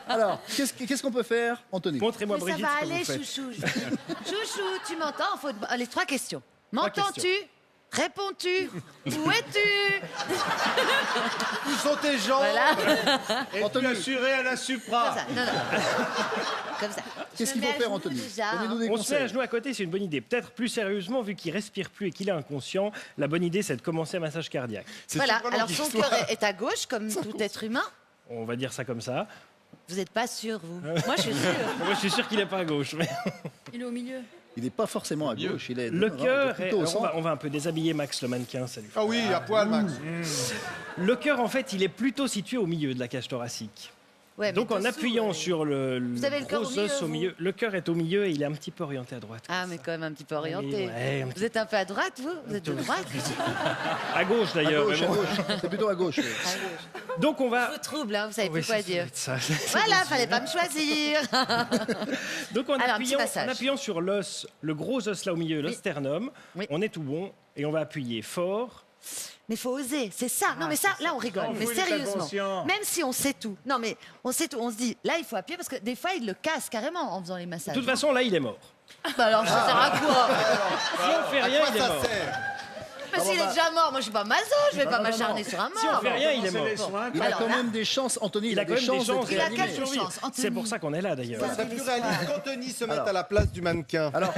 Alors, qu'est-ce qu'on peut faire, Anthony? Montrez-moi, Mais ça Brigitte, va ce que aller, vous faites. chouchou. Chouchou, tu m'entends? Faut... Les 3 questions. M'entends-tu? Réponds-tu? Où es-tu? Où sont tes jambes? Voilà. Es-tu assuré à la Supra? Comme ça, non. Comme ça. Qu'est-ce qu'il Je me faut mets à faire, genoux Anthony? déjà, Donnez-nous des On se met à conseils. genoux à côté, c'est une bonne idée. Peut-être plus sérieusement, vu qu'il respire plus et qu'il est inconscient, la bonne idée, c'est de commencer un massage cardiaque. Voilà, alors son cœur est à gauche, comme tout être humain. On va dire ça comme ça. Vous n'êtes pas sûr, vous? Moi, je suis sûre. Moi, je suis sûr qu'il n'est pas à gauche. Mais... Il est au milieu. Il n'est pas forcément à gauche. Il est Le cœur, est... plutôt au alors, centre. on va un peu déshabiller Max le mannequin, ça lui fait. Ah oui, à poil, Max. Le cœur, en fait, il est plutôt situé au milieu de la cage thoracique. Ouais, mais Donc en dessous, appuyant sur le avez le cœur gros au milieu, os au vous milieu, le cœur est au milieu et il est un petit peu orienté à droite. Ah, mais quand même un petit peu orienté. Ouais, un Vous êtes un peu à droite, vous? Vous êtes de droite? À gauche À d'ailleurs. gauche, mais à bon. gauche. C'est plutôt à gauche. oui. À gauche. Donc on va. Je vous trouble, hein, vous savez Oui, plus quoi ça dire. doit être ça. Voilà, fallait pas me choisir. Donc en Alors, un petit massage. appuyant sur l'os, le gros os là au milieu, le sternum, Oui. on est tout bon et on va appuyer fort Mais il faut oser, c'est ça. Non, mais ça, là, on rigole. Mais sérieusement, même si on sait tout. Non, mais on sait tout. On se dit, là, il faut appuyer parce que des fois, il le casse carrément en faisant les massages. De toute façon, là, il est mort. Bah alors, ça sert à quoi? Si on fait rien, il est mort. Mais s'il est déjà mort, moi, je suis pas maso, je vais pas m'acharner sur un mort. Si on fait rien, il est mort. Il a quand même des chances, Anthony, il a quand même des chances. Il a quelques chances. C'est pour ça qu'on est là, d'ailleurs. Ça serait plus réaliste qu'Anthony se mette à la place du mannequin. Alors,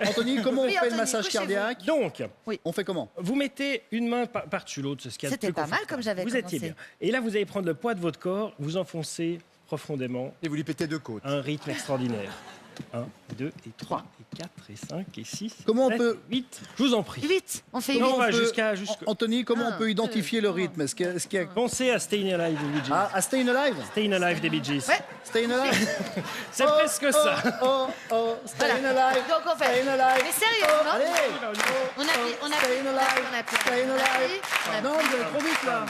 Anthony, comment on fait le massage cardiaque? Donc, on fait comment? Vous mettez une main par-dessus l'autre, c'est ce qu'il y a de plus C'était pas mal comme j'avais Vous étiez bien. Et là, vous allez prendre le poids de votre corps, vous enfoncez profondément. Et vous lui pétez 2 côtes. Un rythme extraordinaire. 1, 2 et 3 et 4 et 5 et 6. Comment on peut 8. Je vous en prie. 8. On fait 8. On va jusqu'à. Anthony, comment on peut identifier le rythme? Est-ce qu'il y a... Pensez à Stayin' Alive des Bee Gees. À Stayin' Alive? Stayin' Alive des Bee Gees. Ouais. Stayin' Alive? C'est presque ça. Stayin' Alive. Donc on fait. Stayin' Alive. Mais sérieusement. Allez. On Stayin' Alive. Stayin' Alive. Non, vous allez trop vite là.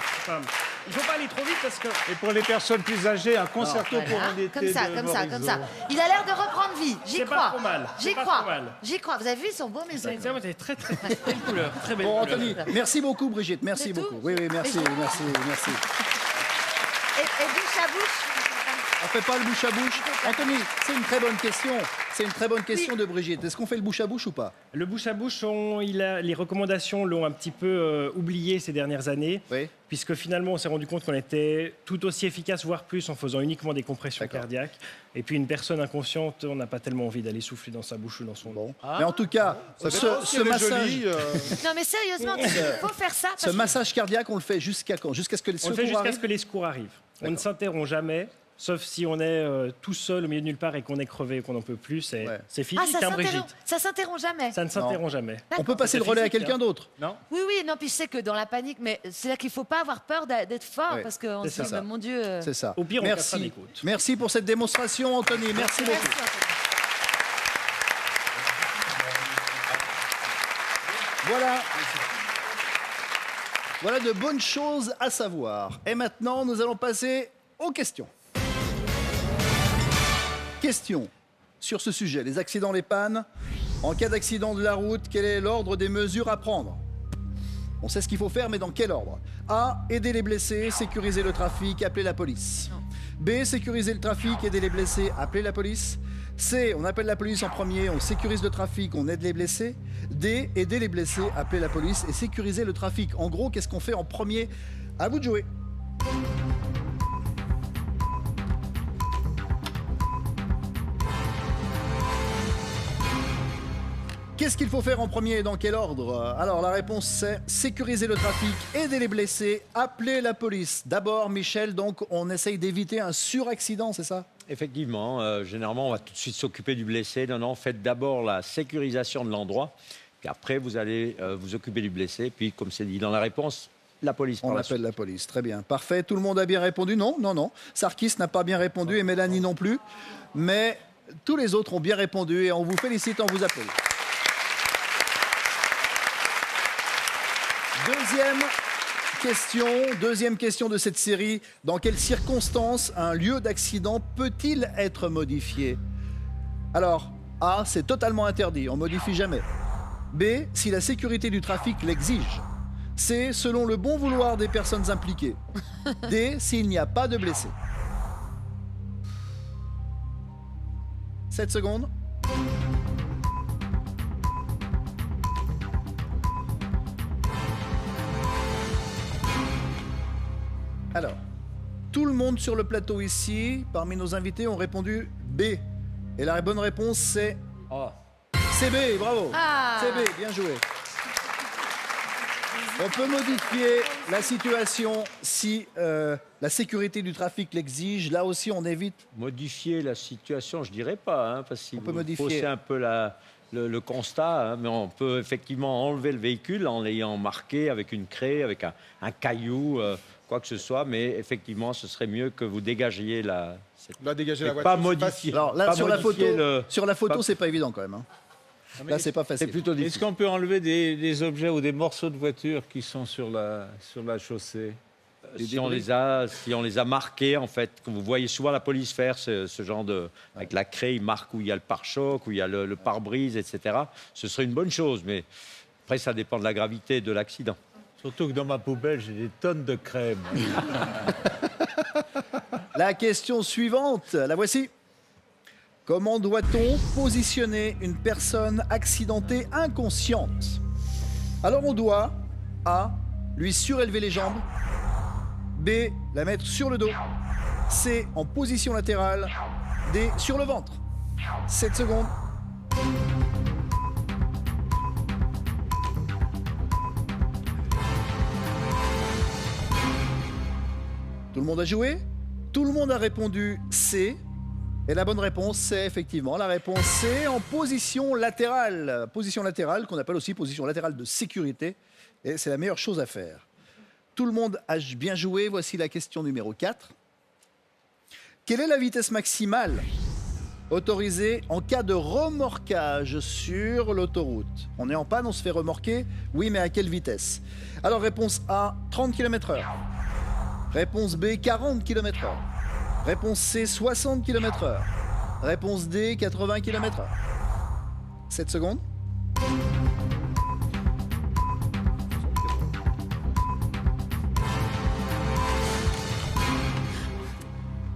Il faut pas aller trop vite parce que. Et pour les personnes plus âgées, un concerto pour un été Comme ça, de comme ça, Morizot. comme ça. Il a l'air de reprendre vie. J'y C'est crois. pas trop mal. J'y C'est pas crois. trop mal. J'y crois. Vous avez vu, ils sont beaux, mes yeux. C'est très belle couleur. Très belle Bon, couleur. Anthony, merci beaucoup, Brigitte. Merci C'est beaucoup. tout Oui, merci. Et bouche à bouche. On fait pas le bouche à bouche. Anthony, c'est une très bonne question. C'est une très bonne question de Brigitte. Est-ce qu'on fait le bouche à bouche ou pas? Le bouche à bouche, les recommandations l'ont un petit peu oublié ces dernières années. Oui. Puisque finalement, on s'est rendu compte qu'on était tout aussi efficace, voire plus, en faisant uniquement des compressions cardiaques. Et puis, une personne inconsciente, on n'a pas tellement envie d'aller souffler dans sa bouche ou dans son nez. Mais en tout cas, ce massage... Non, mais sérieusement, il faut faire ça. Ce massage cardiaque, on le fait jusqu'à quand? Jusqu'à ce que les On le secours fait jusqu'à arrivent? ce que les secours arrivent. On ne s'interrompt jamais. Sauf si on est tout seul au milieu de nulle part et qu'on est crevé et qu'on n'en peut plus, c'est fini, Brigitte. Ça s'interrompt jamais. Ça ne s'interrompt jamais. On peut passer le relais à quelqu'un d'autre? Non. Oui, non, puis je sais que dans la panique, mais c'est là qu'il ne faut pas avoir peur d'être fort, Ouais. parce qu'on se dit, ça. mon Dieu... C'est ça. Au pire, on cassera des côtes. Merci pour cette démonstration, Anthony. Merci beaucoup. Voilà de bonnes choses à savoir. Et maintenant, nous allons passer aux questions. Question sur ce sujet, les accidents, les pannes. En cas d'accident de la route, quel est l'ordre des mesures à prendre? On sait ce qu'il faut faire, mais dans quel ordre? A. Aider les blessés, sécuriser le trafic, appeler la police. B. Sécuriser le trafic, aider les blessés, appeler la police. C. On appelle la police en premier, on sécurise le trafic, on aide les blessés. D. Aider les blessés, appeler la police et sécuriser le trafic. En gros, qu'est-ce qu'on fait en premier? À vous de jouer. Qu'est-ce qu'il faut faire en premier et dans quel ordre? Alors la réponse c'est sécuriser le trafic, aider les blessés, appeler la police. D'abord Michel, donc on essaye d'éviter un suraccident, c'est ça? Effectivement, généralement on va tout de suite s'occuper du blessé. Non, faites d'abord la sécurisation de l'endroit, puis après vous allez vous occuper du blessé, puis comme c'est dit dans la réponse, la police. On appelle la police, très bien. Parfait, tout le monde a bien répondu? Non. Sarkis n'a pas bien répondu et Mélanie non plus. Mais tous les autres ont bien répondu et on vous félicite, on vous applaudit. Deuxième question de cette série. Dans quelles circonstances un lieu d'accident peut-il être modifié? Alors, A, c'est totalement interdit, on modifie jamais. B, si la sécurité du trafic l'exige. C, selon le bon vouloir des personnes impliquées. D, s'il n'y a pas de blessés. 7 secondes. Alors, tout le monde sur le plateau ici, parmi nos invités, ont répondu B. Et la bonne réponse, c'est C'est B, bravo. C'est B, bien joué. On peut modifier la situation si la sécurité du trafic l'exige. Là aussi, on évite. Modifier la situation, je dirais pas, parce qu'il peut faut modifier. fausser un peu le constat, mais on peut effectivement enlever le véhicule en l'ayant marqué avec une craie, avec un caillou, quoi que ce soit. Mais effectivement, ce serait mieux que vous dégagiez dégager la voiture. Pas modifier. Alors là, pas sur la modifier photo, c'est pas évident quand même. Là, c'est pas facile. C'est plutôt difficile. Est-ce qu'on peut enlever des objets ou des morceaux de voiture qui sont sur la chaussée? Si on les a marqués, en fait, comme vous voyez souvent la police faire ce genre de... Avec la craie, ils marquent où il y a le pare-choc, où il y a le pare-brise, etc. Ce serait une bonne chose, mais après, ça dépend de la gravité de l'accident. Surtout que dans ma poubelle, j'ai des tonnes de crème. La question suivante, la voici. Comment doit-on positionner une personne accidentée inconsciente? Alors on doit A. Lui surélever les jambes. B. La mettre sur le dos. C. En position latérale. D. Sur le ventre. 7 secondes. Tout le monde a joué? Tout le monde a répondu C. Et la bonne réponse, c'est effectivement la réponse C, en position latérale. Position latérale, qu'on appelle aussi position latérale de sécurité. Et c'est la meilleure chose à faire. Tout le monde a bien joué. Voici la question numéro 4. Quelle est la vitesse maximale autorisée en cas de remorquage sur l'autoroute? On est en panne, on se fait remorquer. Oui, mais à quelle vitesse? Alors, réponse A, 30 km/h. Réponse B, 40 km/h. Réponse C, 60 km/h. Réponse D, 80 km/h. 7 secondes.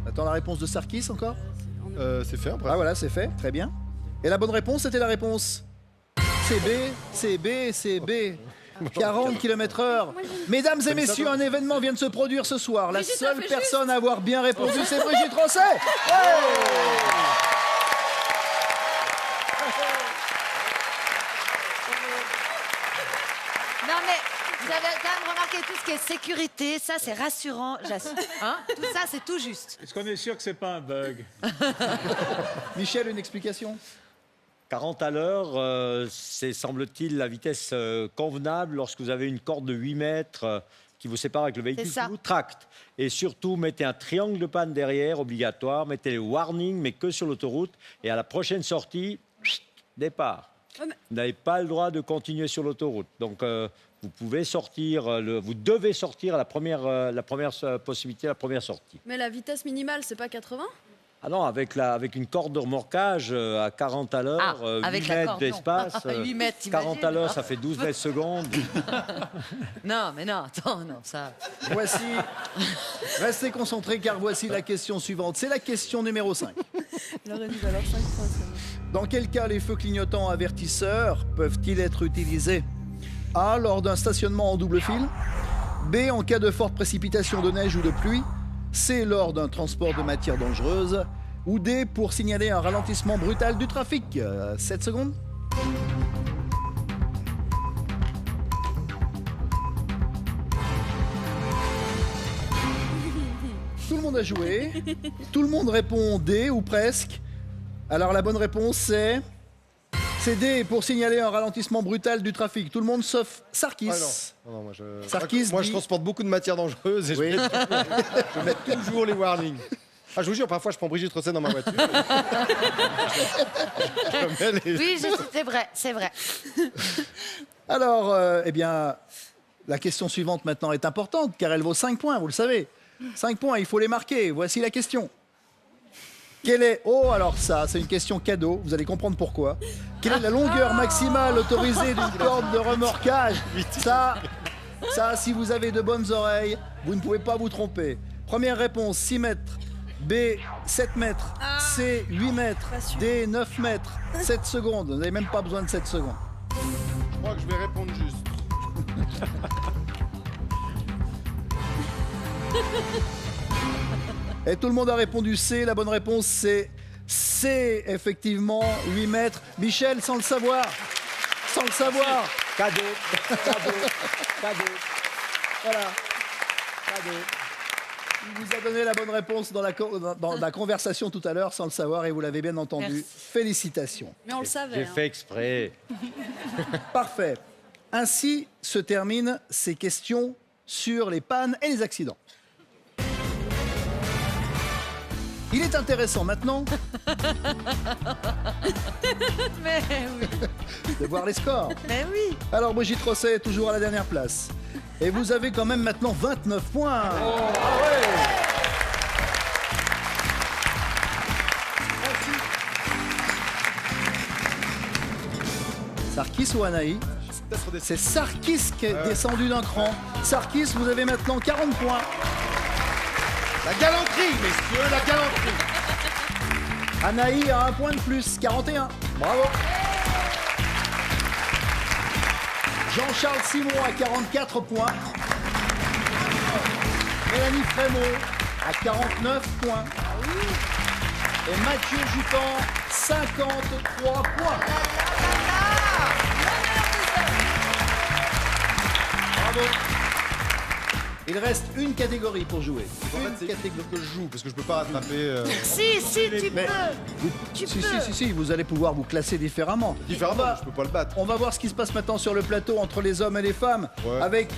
Attends la réponse de Sarkis encore. C'est fait après. Ah voilà, c'est fait, très bien. Et la bonne réponse, c'était la réponse CB, CB, CB. 40 km/h. Mesdames et messieurs, un événement vient de se produire ce soir. La seule personne à avoir bien répondu, c'est Brigitte Rosset. Non mais vous avez quand même remarqué tout ce qui est sécurité, ça c'est rassurant, j'assure. Hein, tout ça c'est tout juste. Est-ce qu'on est sûr que c'est pas un bug? Michel, une explication? 40 à l'heure, c'est, semble-t-il, la vitesse convenable lorsque vous avez une corde de 8 mètres qui vous sépare avec le véhicule qui vous tracte. Et surtout, mettez un triangle de panne derrière, obligatoire. Mettez les warnings, mais que sur l'autoroute. Et à la prochaine sortie, départ. Vous n'avez pas le droit de continuer sur l'autoroute. Donc, vous pouvez sortir, vous devez sortir à la première possibilité, la première sortie. Mais la vitesse minimale, c'est pas 80? Ah non, avec une corde de remorquage à 40 à l'heure, 8 mètres d'espace. 8 mètres, 40 à l'heure, ça fait 12 mètres secondes. Non, mais non, attends, non, ça... Voici, restez concentrés car voici la question suivante. C'est la question numéro 5. Dans quel cas les feux clignotants avertisseurs peuvent-ils être utilisés? A. Lors d'un stationnement en double fil. B. En cas de forte précipitation de neige ou de pluie. C. Lors d'un transport de matières dangereuses. Ou D. Pour signaler un ralentissement brutal du trafic. 7 secondes. Tout le monde a joué. Tout le monde répond D ou presque. Alors la bonne réponse c'est... C'est D pour signaler un ralentissement brutal du trafic. Tout le monde sauf Sarkis. Ah non, moi, Sarkis moi dit... je transporte beaucoup de matières dangereuses et je mets toujours les warnings. Ah, je vous jure, parfois je prends Brigitte Rosset dans ma voiture. Oui, c'est vrai, c'est vrai. Alors, eh bien, la question suivante maintenant est importante car elle vaut 5 points, vous le savez. 5 points, il faut les marquer. Voici la question. Quelle est... Oh, alors ça, c'est une question cadeau. Vous allez comprendre pourquoi. Quelle est la longueur maximale autorisée d'une corde de remorquage? Ça, si vous avez de bonnes oreilles, vous ne pouvez pas vous tromper. Première réponse, 6 mètres. B, 7 mètres. C, 8 mètres. D, 9 mètres. 7 secondes. Vous n'avez même pas besoin de 7 secondes. Je crois que je vais répondre juste. Et tout le monde a répondu C. La bonne réponse, c'est C, effectivement, 8 mètres. Michel, sans le savoir. Sans le savoir. Cadeau. Cadeau. Cadeau. Voilà. Cadeau. Il vous a donné la bonne réponse dans la conversation tout à l'heure, sans le savoir, et vous l'avez bien entendu. Merci. Félicitations. Mais on le savait. J'ai fait exprès. Parfait. Ainsi se terminent ces questions sur les pannes et les accidents. Il est intéressant maintenant Mais oui. de voir les scores. Mais oui. Alors Brigitte Rosset est toujours à la dernière place. Et vous avez quand même maintenant 29 points. Sarkis ou Anaï? C'est Sarkis qui est descendu d'un cran. Sarkis, vous avez maintenant 40 points. La galanterie, messieurs, la galanterie. Anaï a un point de plus, 41. Bravo. Jean-Charles Simon à 44 points. Mélanie Frémaux à 49 points. Et Mathieu Jupan, 53 points. Bravo. Il reste une catégorie pour jouer. En fait, c'est catégorie que je joue, parce que je peux pas rattraper... Si, tu peux. Si, vous allez pouvoir vous classer différemment. Différemment, je peux pas le battre. On va voir ce qui se passe maintenant sur le plateau entre les hommes et les femmes. Ouais. Avec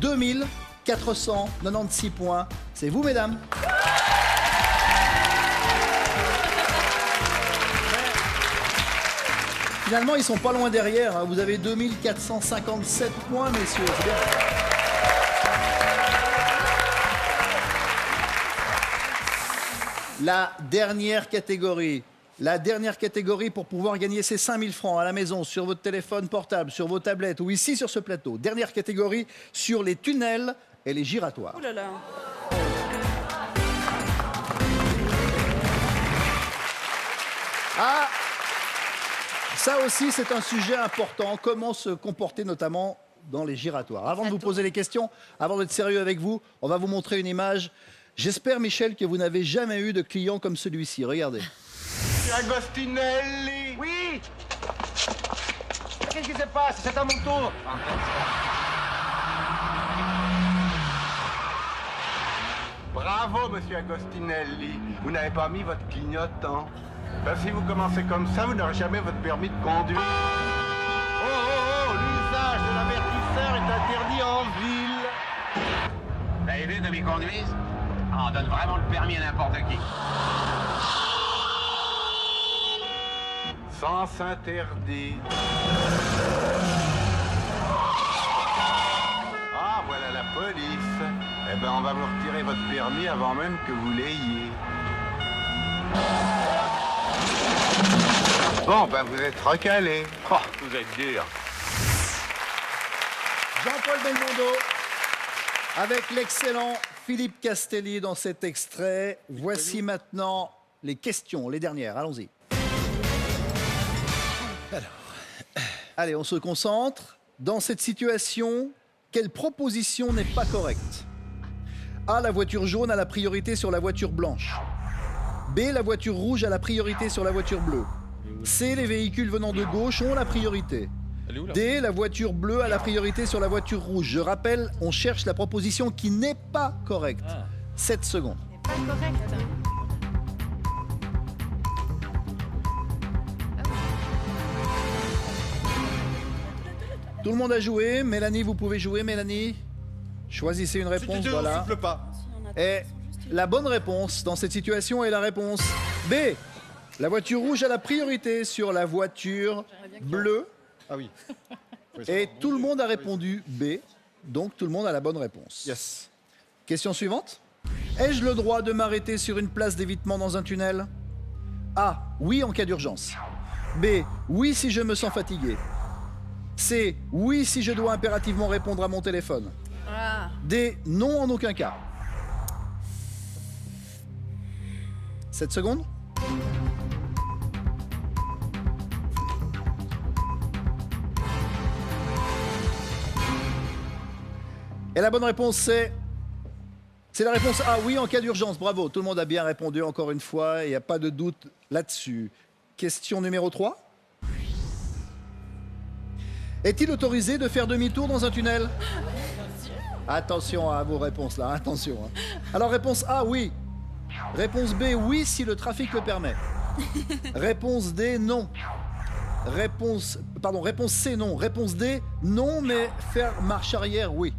2496 points. C'est vous, mesdames. Finalement, ils sont pas loin derrière. Hein. Vous avez 2457 points, messieurs. C'est bien. La dernière catégorie pour pouvoir gagner ces 5000 francs à la maison, sur votre téléphone portable, sur vos tablettes ou ici sur ce plateau. Dernière catégorie sur les tunnels et les giratoires. Ouh là là. Ah, ça aussi c'est un sujet important. Comment se comporter notamment dans les giratoires. Avant de vous poser les questions, avant d'être sérieux avec vous, on va vous montrer une image. J'espère, Michel, que vous n'avez jamais eu de client comme celui-ci. Regardez. Agostinelli. Oui. Qu'est-ce qui se passe? C'est à mon tour. Bravo, monsieur Agostinelli. Vous n'avez pas mis votre clignotant. Ben, si vous commencez comme ça, vous n'aurez jamais votre permis de conduire. Oh, l'usage de l'avertisseur est interdit en ville. Vous avez vu comme ils conduisent? On donne vraiment le permis à n'importe qui. Sens interdit. Ah, voilà la police. Eh ben, on va vous retirer votre permis avant même que vous l'ayez. Bon, ben, vous êtes recalé. Oh, vous êtes dur. Jean-Paul Belmondo avec l'excellent Philippe Castelli dans cet extrait. Voici maintenant les questions, les dernières. Allons-y. Allez, on se concentre. Dans cette situation, quelle proposition n'est pas correcte? A, la voiture jaune a la priorité sur la voiture blanche. B, la voiture rouge a la priorité sur la voiture bleue. C, les véhicules venant de gauche ont la priorité. D, la voiture bleue a la priorité sur la voiture rouge. Je rappelle, on cherche la proposition qui n'est pas correcte. 7 secondes. Pas correct. Tout le monde a joué. Mélanie, vous pouvez jouer, Mélanie. Choisissez une réponse, voilà. Et la bonne réponse dans cette situation est la réponse B. La voiture rouge a la priorité sur la voiture bleue. Ah oui. Et tout le monde a répondu B. Donc tout le monde a la bonne réponse. Yes. Question suivante. Ai-je le droit de m'arrêter sur une place d'évitement dans un tunnel? A. Oui en cas d'urgence. B. Oui si je me sens fatigué. C. Oui si je dois impérativement répondre à mon téléphone. D. Non en aucun cas. 7 secondes. Et la bonne réponse, c'est la réponse A, oui, en cas d'urgence. Bravo, tout le monde a bien répondu encore une fois, il n'y a pas de doute là-dessus. Question numéro 3. Est-il autorisé de faire demi-tour dans un tunnel? Attention à vos réponses là, attention. Alors réponse A, oui. Réponse B, oui, si le trafic le permet. Réponse D, non. Réponse C, non. Réponse D, non, mais faire marche arrière, oui.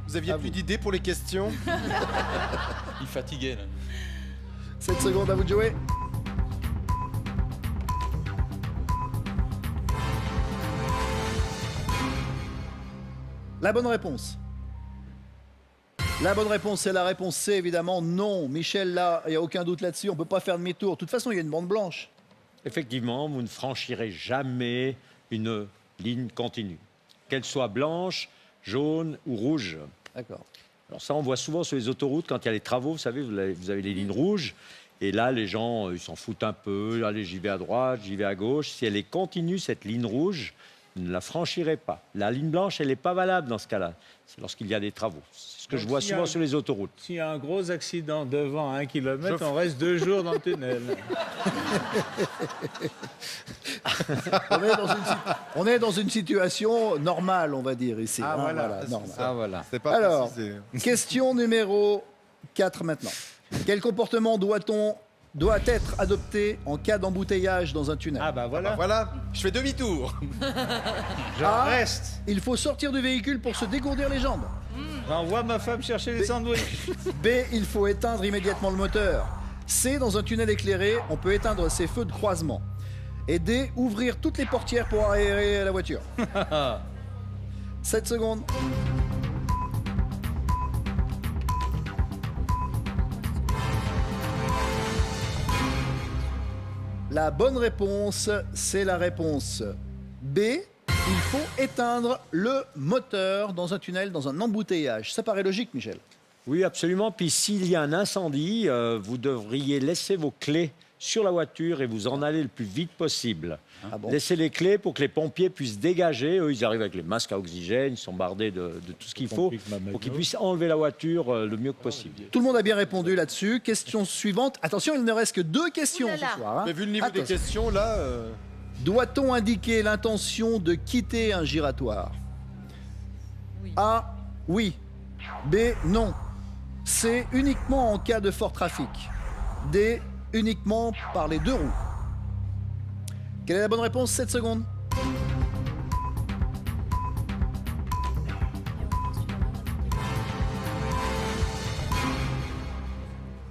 Vous aviez plus d'idées pour les questions? Il fatiguait, là. 7 secondes à vous de jouer. La bonne réponse. La bonne réponse, c'est la réponse C, évidemment. Non, Michel, là, il n'y a aucun doute là-dessus. On ne peut pas faire demi-tour. De toute façon, il y a une bande blanche. Effectivement, vous ne franchirez jamais une ligne continue. Qu'elle soit blanche, jaune ou rouge. D'accord. Alors ça, on voit souvent sur les autoroutes, quand il y a les travaux, vous savez, vous avez les lignes rouges. Et là, les gens, ils s'en foutent un peu. Allez, j'y vais à droite, j'y vais à gauche. Si elle est continue, cette ligne rouge, vous ne la franchirez pas. La ligne blanche, elle n'est pas valable dans ce cas-là. C'est lorsqu'il y a des travaux. C'est ce que je vois souvent sur les autoroutes. S'il y a un gros accident devant à 1 kilomètre, on reste 2 jours dans le tunnel. On est dans une situation normale, on va dire, ici. Ah, voilà. normal. Ah, voilà. C'est pas Alors, précisé. question numéro 4 maintenant. Quel comportement doit être adopté en cas d'embouteillage dans un tunnel? Ah bah voilà. Voilà, je fais demi-tour. A, Reste. il faut sortir du véhicule pour se dégourdir les jambes. J'envoie ma femme chercher les sandwichs. B, il faut éteindre immédiatement le moteur. C, dans un tunnel éclairé, on peut éteindre ses feux de croisement. Et D, ouvrir toutes les portières pour aérer la voiture. 7 secondes. La bonne réponse, c'est la réponse B. Il faut éteindre le moteur dans un tunnel, dans un embouteillage. Ça paraît logique, Michel. Oui, absolument. Puis s'il y a un incendie, vous devriez laisser vos clés sur la voiture et vous en aller le plus vite possible. Ah bon? Laissez les clés pour que les pompiers puissent dégager. Eux, ils arrivent avec les masques à oxygène, ils sont bardés de tout ce qu'il faut pour qu'ils puissent enlever la voiture le mieux que possible. Tout le monde a bien répondu là-dessus. Question suivante. Attention, il ne reste que 2 questions ce soir. Mais vu le niveau des questions, là... Doit-on indiquer l'intention de quitter un giratoire? A, oui. B, non. C, uniquement en cas de fort trafic. D, uniquement par les 2 roues. Quelle est la bonne réponse? 7 secondes.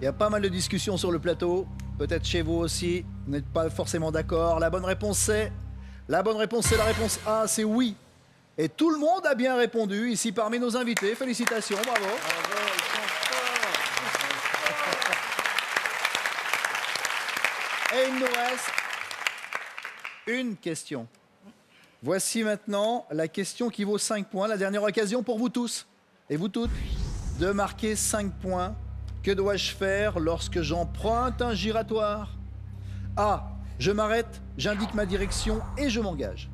Il y a pas mal de discussions sur le plateau. Peut-être chez vous aussi, vous n'êtes pas forcément d'accord. La bonne réponse, c'est la réponse A, c'est oui. Et tout le monde a bien répondu ici parmi nos invités. Félicitations, bravo. Et il nous reste une question. Voici maintenant la question qui vaut 5 points. La dernière occasion pour vous tous et vous toutes de marquer 5 points. Que dois-je faire lorsque j'emprunte un giratoire? A. Je m'arrête, j'indique ma direction et je m'engage.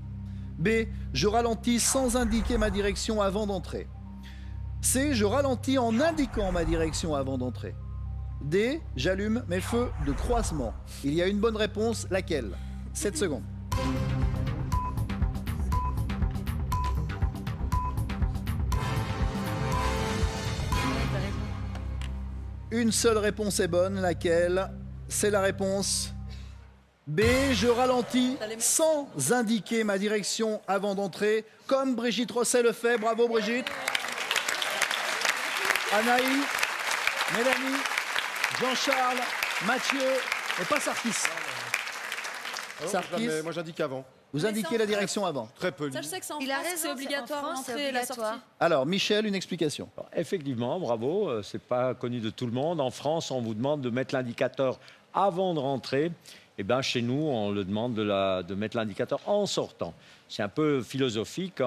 B. Je ralentis sans indiquer ma direction avant d'entrer. C. Je ralentis en indiquant ma direction avant d'entrer. D. J'allume mes feux de croisement. Il y a une bonne réponse, laquelle? 7 secondes. Une seule réponse est bonne, laquelle? C'est la réponse B. Je ralentis sans indiquer ma direction avant d'entrer, comme Brigitte Rosset le fait. Bravo Brigitte. Anaï, Mélanie, Jean-Charles, Mathieu et pas Sarkis. Sarkis, moi j'indique avant. vous indiquez la direction avant. Très peu. Ça, je sais que c'est en Il a France, raison, c'est obligatoire, en France, c'est l'entrée et la obligatoire. sortie. Alors Michel, une explication. Alors, effectivement, bravo, c'est pas connu de tout le monde. En France, on vous demande de mettre l'indicateur avant de rentrer. Eh bien, chez nous, on le demande de mettre l'indicateur en sortant. C'est un peu philosophique.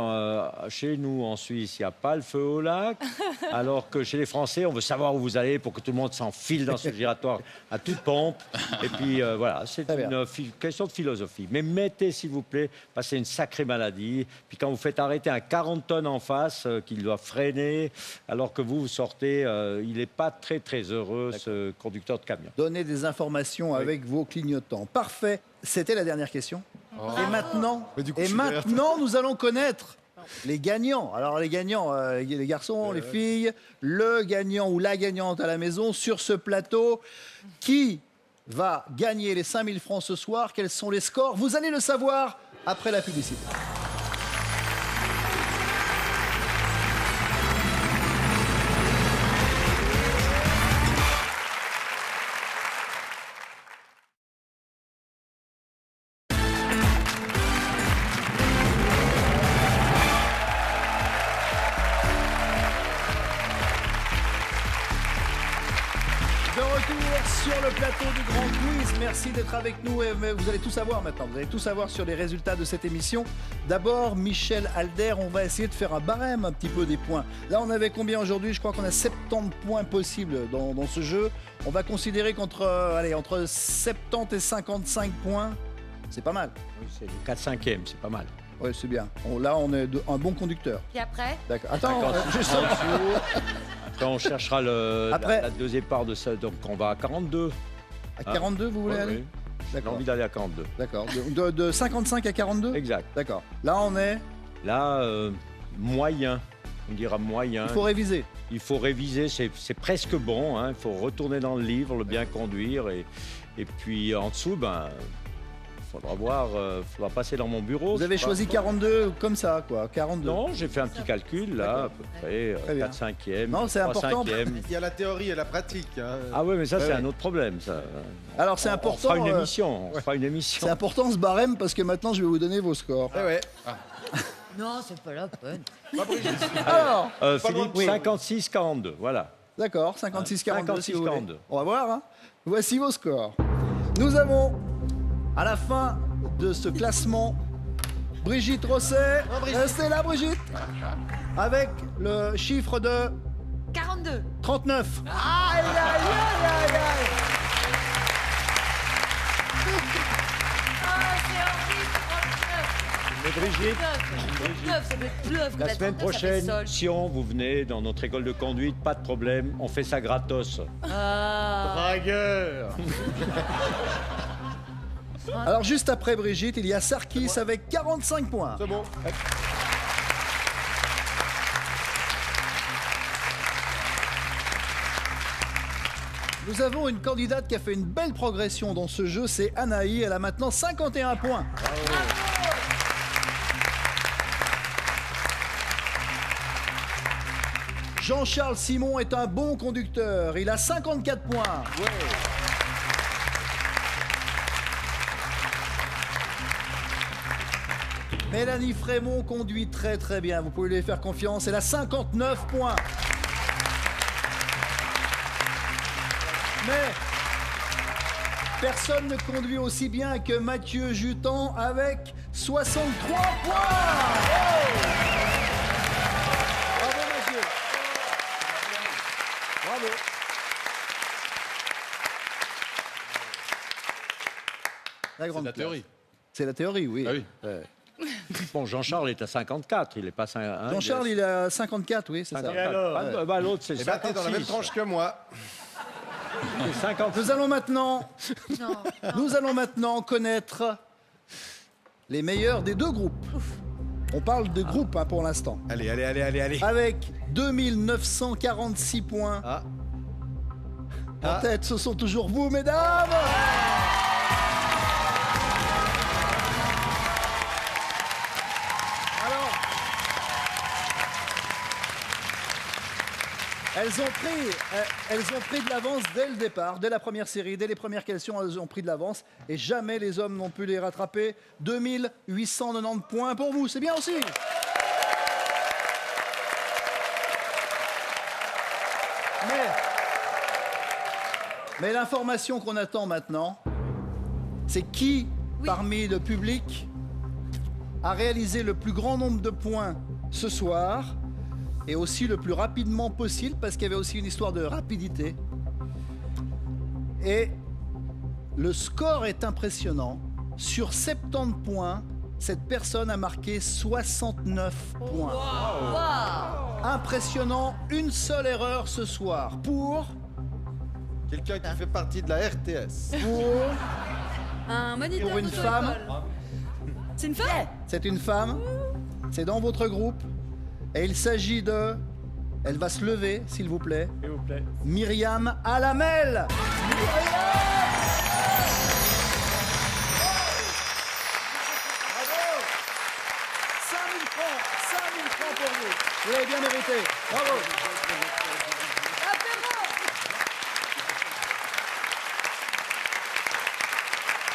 Chez nous, en Suisse, il n'y a pas le feu au lac. Alors que chez les Français, on veut savoir où vous allez pour que tout le monde s'enfile dans ce giratoire à toute pompe. Et puis, voilà, c'est une question de philosophie. Mais mettez, s'il vous plaît, parce que c'est une sacrée maladie. Puis quand vous faites arrêter un 40 tonnes en face, qu'il doit freiner, alors que vous sortez, il n'est pas très, très heureux, ce conducteur de camion. Donnez des informations avec vos clignotants. Parfait. C'était la dernière question. Et maintenant, nous allons connaître les gagnants. Alors les gagnants, les garçons, les filles, le gagnant ou la gagnante à la maison sur ce plateau. Qui va gagner les 5000 francs ce soir? Quels sont les scores? Vous allez le savoir après la publicité. Merci d'être avec nous et vous allez tout savoir maintenant. Vous allez tout savoir sur les résultats de cette émission. D'abord, Michel Alder, on va essayer de faire un barème un petit peu des points. Là, on avait combien aujourd'hui? Je crois qu'on a 70 points possibles dans ce jeu. On va considérer qu'entre entre 70 et 55 points, c'est pas mal. Oui, c'est le 4/5e, c'est pas mal. Oui, c'est bien. Là, on est un bon conducteur. Puis après? D'accord. Attends, juste en dessous. Après, on cherchera Après. la deuxième part de ça. Donc, on va à 42. À 42, vous voulez aller? Oui. J'ai D'accord. envie d'aller à 42. D'accord. De 55 à 42? Exact. D'accord. Là, on est... Là, moyen. On dira moyen. Il faut réviser. Il faut réviser, c'est presque bon. Hein. Il faut retourner dans le livre, le bien conduire. Et puis, en dessous, faudra voir, faudra passer dans mon bureau. Vous avez choisi 42 comme ça, quoi. 42. Non, j'ai fait un petit calcul, là, à peu près 4/5e. Non, c'est important. Il y a la théorie et la pratique. Hein. Ah oui, mais ça, c'est un autre problème, ça. Alors, c'est important. On fera une émission. On fera une émission. C'est important ce barème parce que maintenant, je vais vous donner vos scores. Non, c'est pas la peine. Alors, Philippe, 56-42, voilà. D'accord, 56-42 si vous voulez. 56-42. On va voir. Hein. Voici vos scores. Nous avons, à la fin de ce classement, Brigitte Rosset. Restez là, Brigitte. Avec le chiffre de 42. 39. Aïe, aïe, aïe, aïe, aïe. Ah, c'est horrible, 39. Mais Brigitte, 39, ça doit être bluff. la semaine prochaine, Sion, vous venez dans notre école de conduite, pas de problème, on fait ça gratos. Dragueur. Alors, juste après Brigitte, il y a Sarkis avec 45 points. C'est bon. Nous avons une candidate qui a fait une belle progression dans ce jeu, c'est Anaï. Elle a maintenant 51 points. Jean-Charles Simon est un bon conducteur. Il a 54 points. Mélanie Frémont conduit très très bien. Vous pouvez lui faire confiance. Elle a 59 points. Mais personne ne conduit aussi bien que Mathieu Jutan avec 63 points. Bravo Mathieu. Bravo. La grande classe. théorie. C'est la théorie, oui. Ah oui. Bon, Jean-Charles est à 54, il est pas... Jean-Charles, il est à 54, oui, c'est ça. Et alors l'autre, c'est 56. T'es dans la même tranche que moi. Nous allons maintenant connaître les meilleurs des deux groupes. On parle de groupe pour l'instant. Allez. Avec 2946 points. En tête, ce sont toujours vous, mesdames. Alors, elles ont pris de l'avance dès le départ, dès la première série, dès les premières questions, elles ont pris de l'avance et jamais les hommes n'ont pu les rattraper. 2890 points pour vous, c'est bien aussi. Mais l'information qu'on attend maintenant, c'est qui, parmi le public, a réalisé le plus grand nombre de points ce soir et aussi le plus rapidement possible, parce qu'il y avait aussi une histoire de rapidité. Et le score est impressionnant. Sur 70 points, cette personne a marqué 69 points. Impressionnant, une seule erreur ce soir. Pour quelqu'un qui fait partie de la RTS. Un moniteur pour une femme. C'est une femme? C'est une femme. C'est dans votre groupe. Et il s'agit de... Elle va se lever, s'il vous plaît. S'il vous plaît. Myriam Alamel. Bravo. 5000 francs pour vous. Vous l'avez bien mérité. Bravo.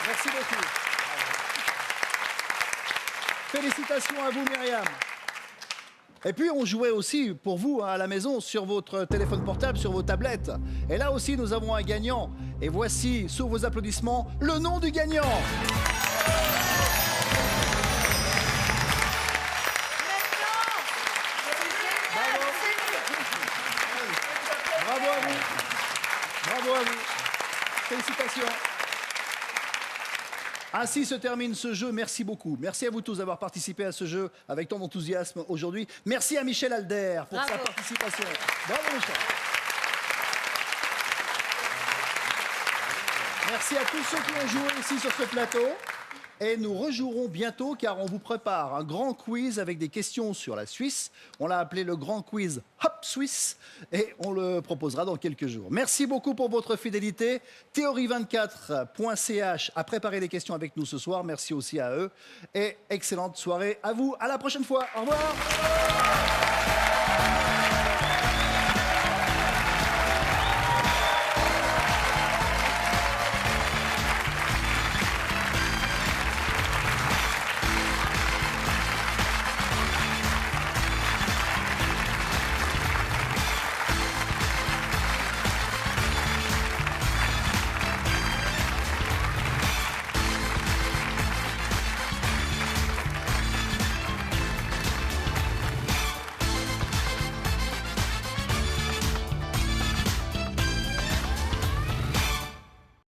Merci beaucoup. Félicitations à vous, Myriam. Et puis, on jouait aussi pour vous à la maison sur votre téléphone portable, sur vos tablettes. Et là aussi, nous avons un gagnant Et voici, sur vos applaudissements, le nom du gagnant. Bravo à vous. Bravo à vous. Félicitations. Ainsi se termine ce jeu. Merci beaucoup. Merci à vous tous d'avoir participé à ce jeu avec tant d'enthousiasme aujourd'hui. Merci à Michel Alder pour sa participation. Bravo Michel. Merci à tous ceux qui ont joué ici sur ce plateau. Et nous rejouerons bientôt car on vous prépare un grand quiz avec des questions sur la Suisse. On l'a appelé le grand quiz Hop Suisse et on le proposera dans quelques jours. Merci beaucoup pour votre fidélité. Théorie24.ch a préparé les questions avec nous ce soir. Merci aussi à eux et excellente soirée à vous. À la prochaine fois. Au revoir.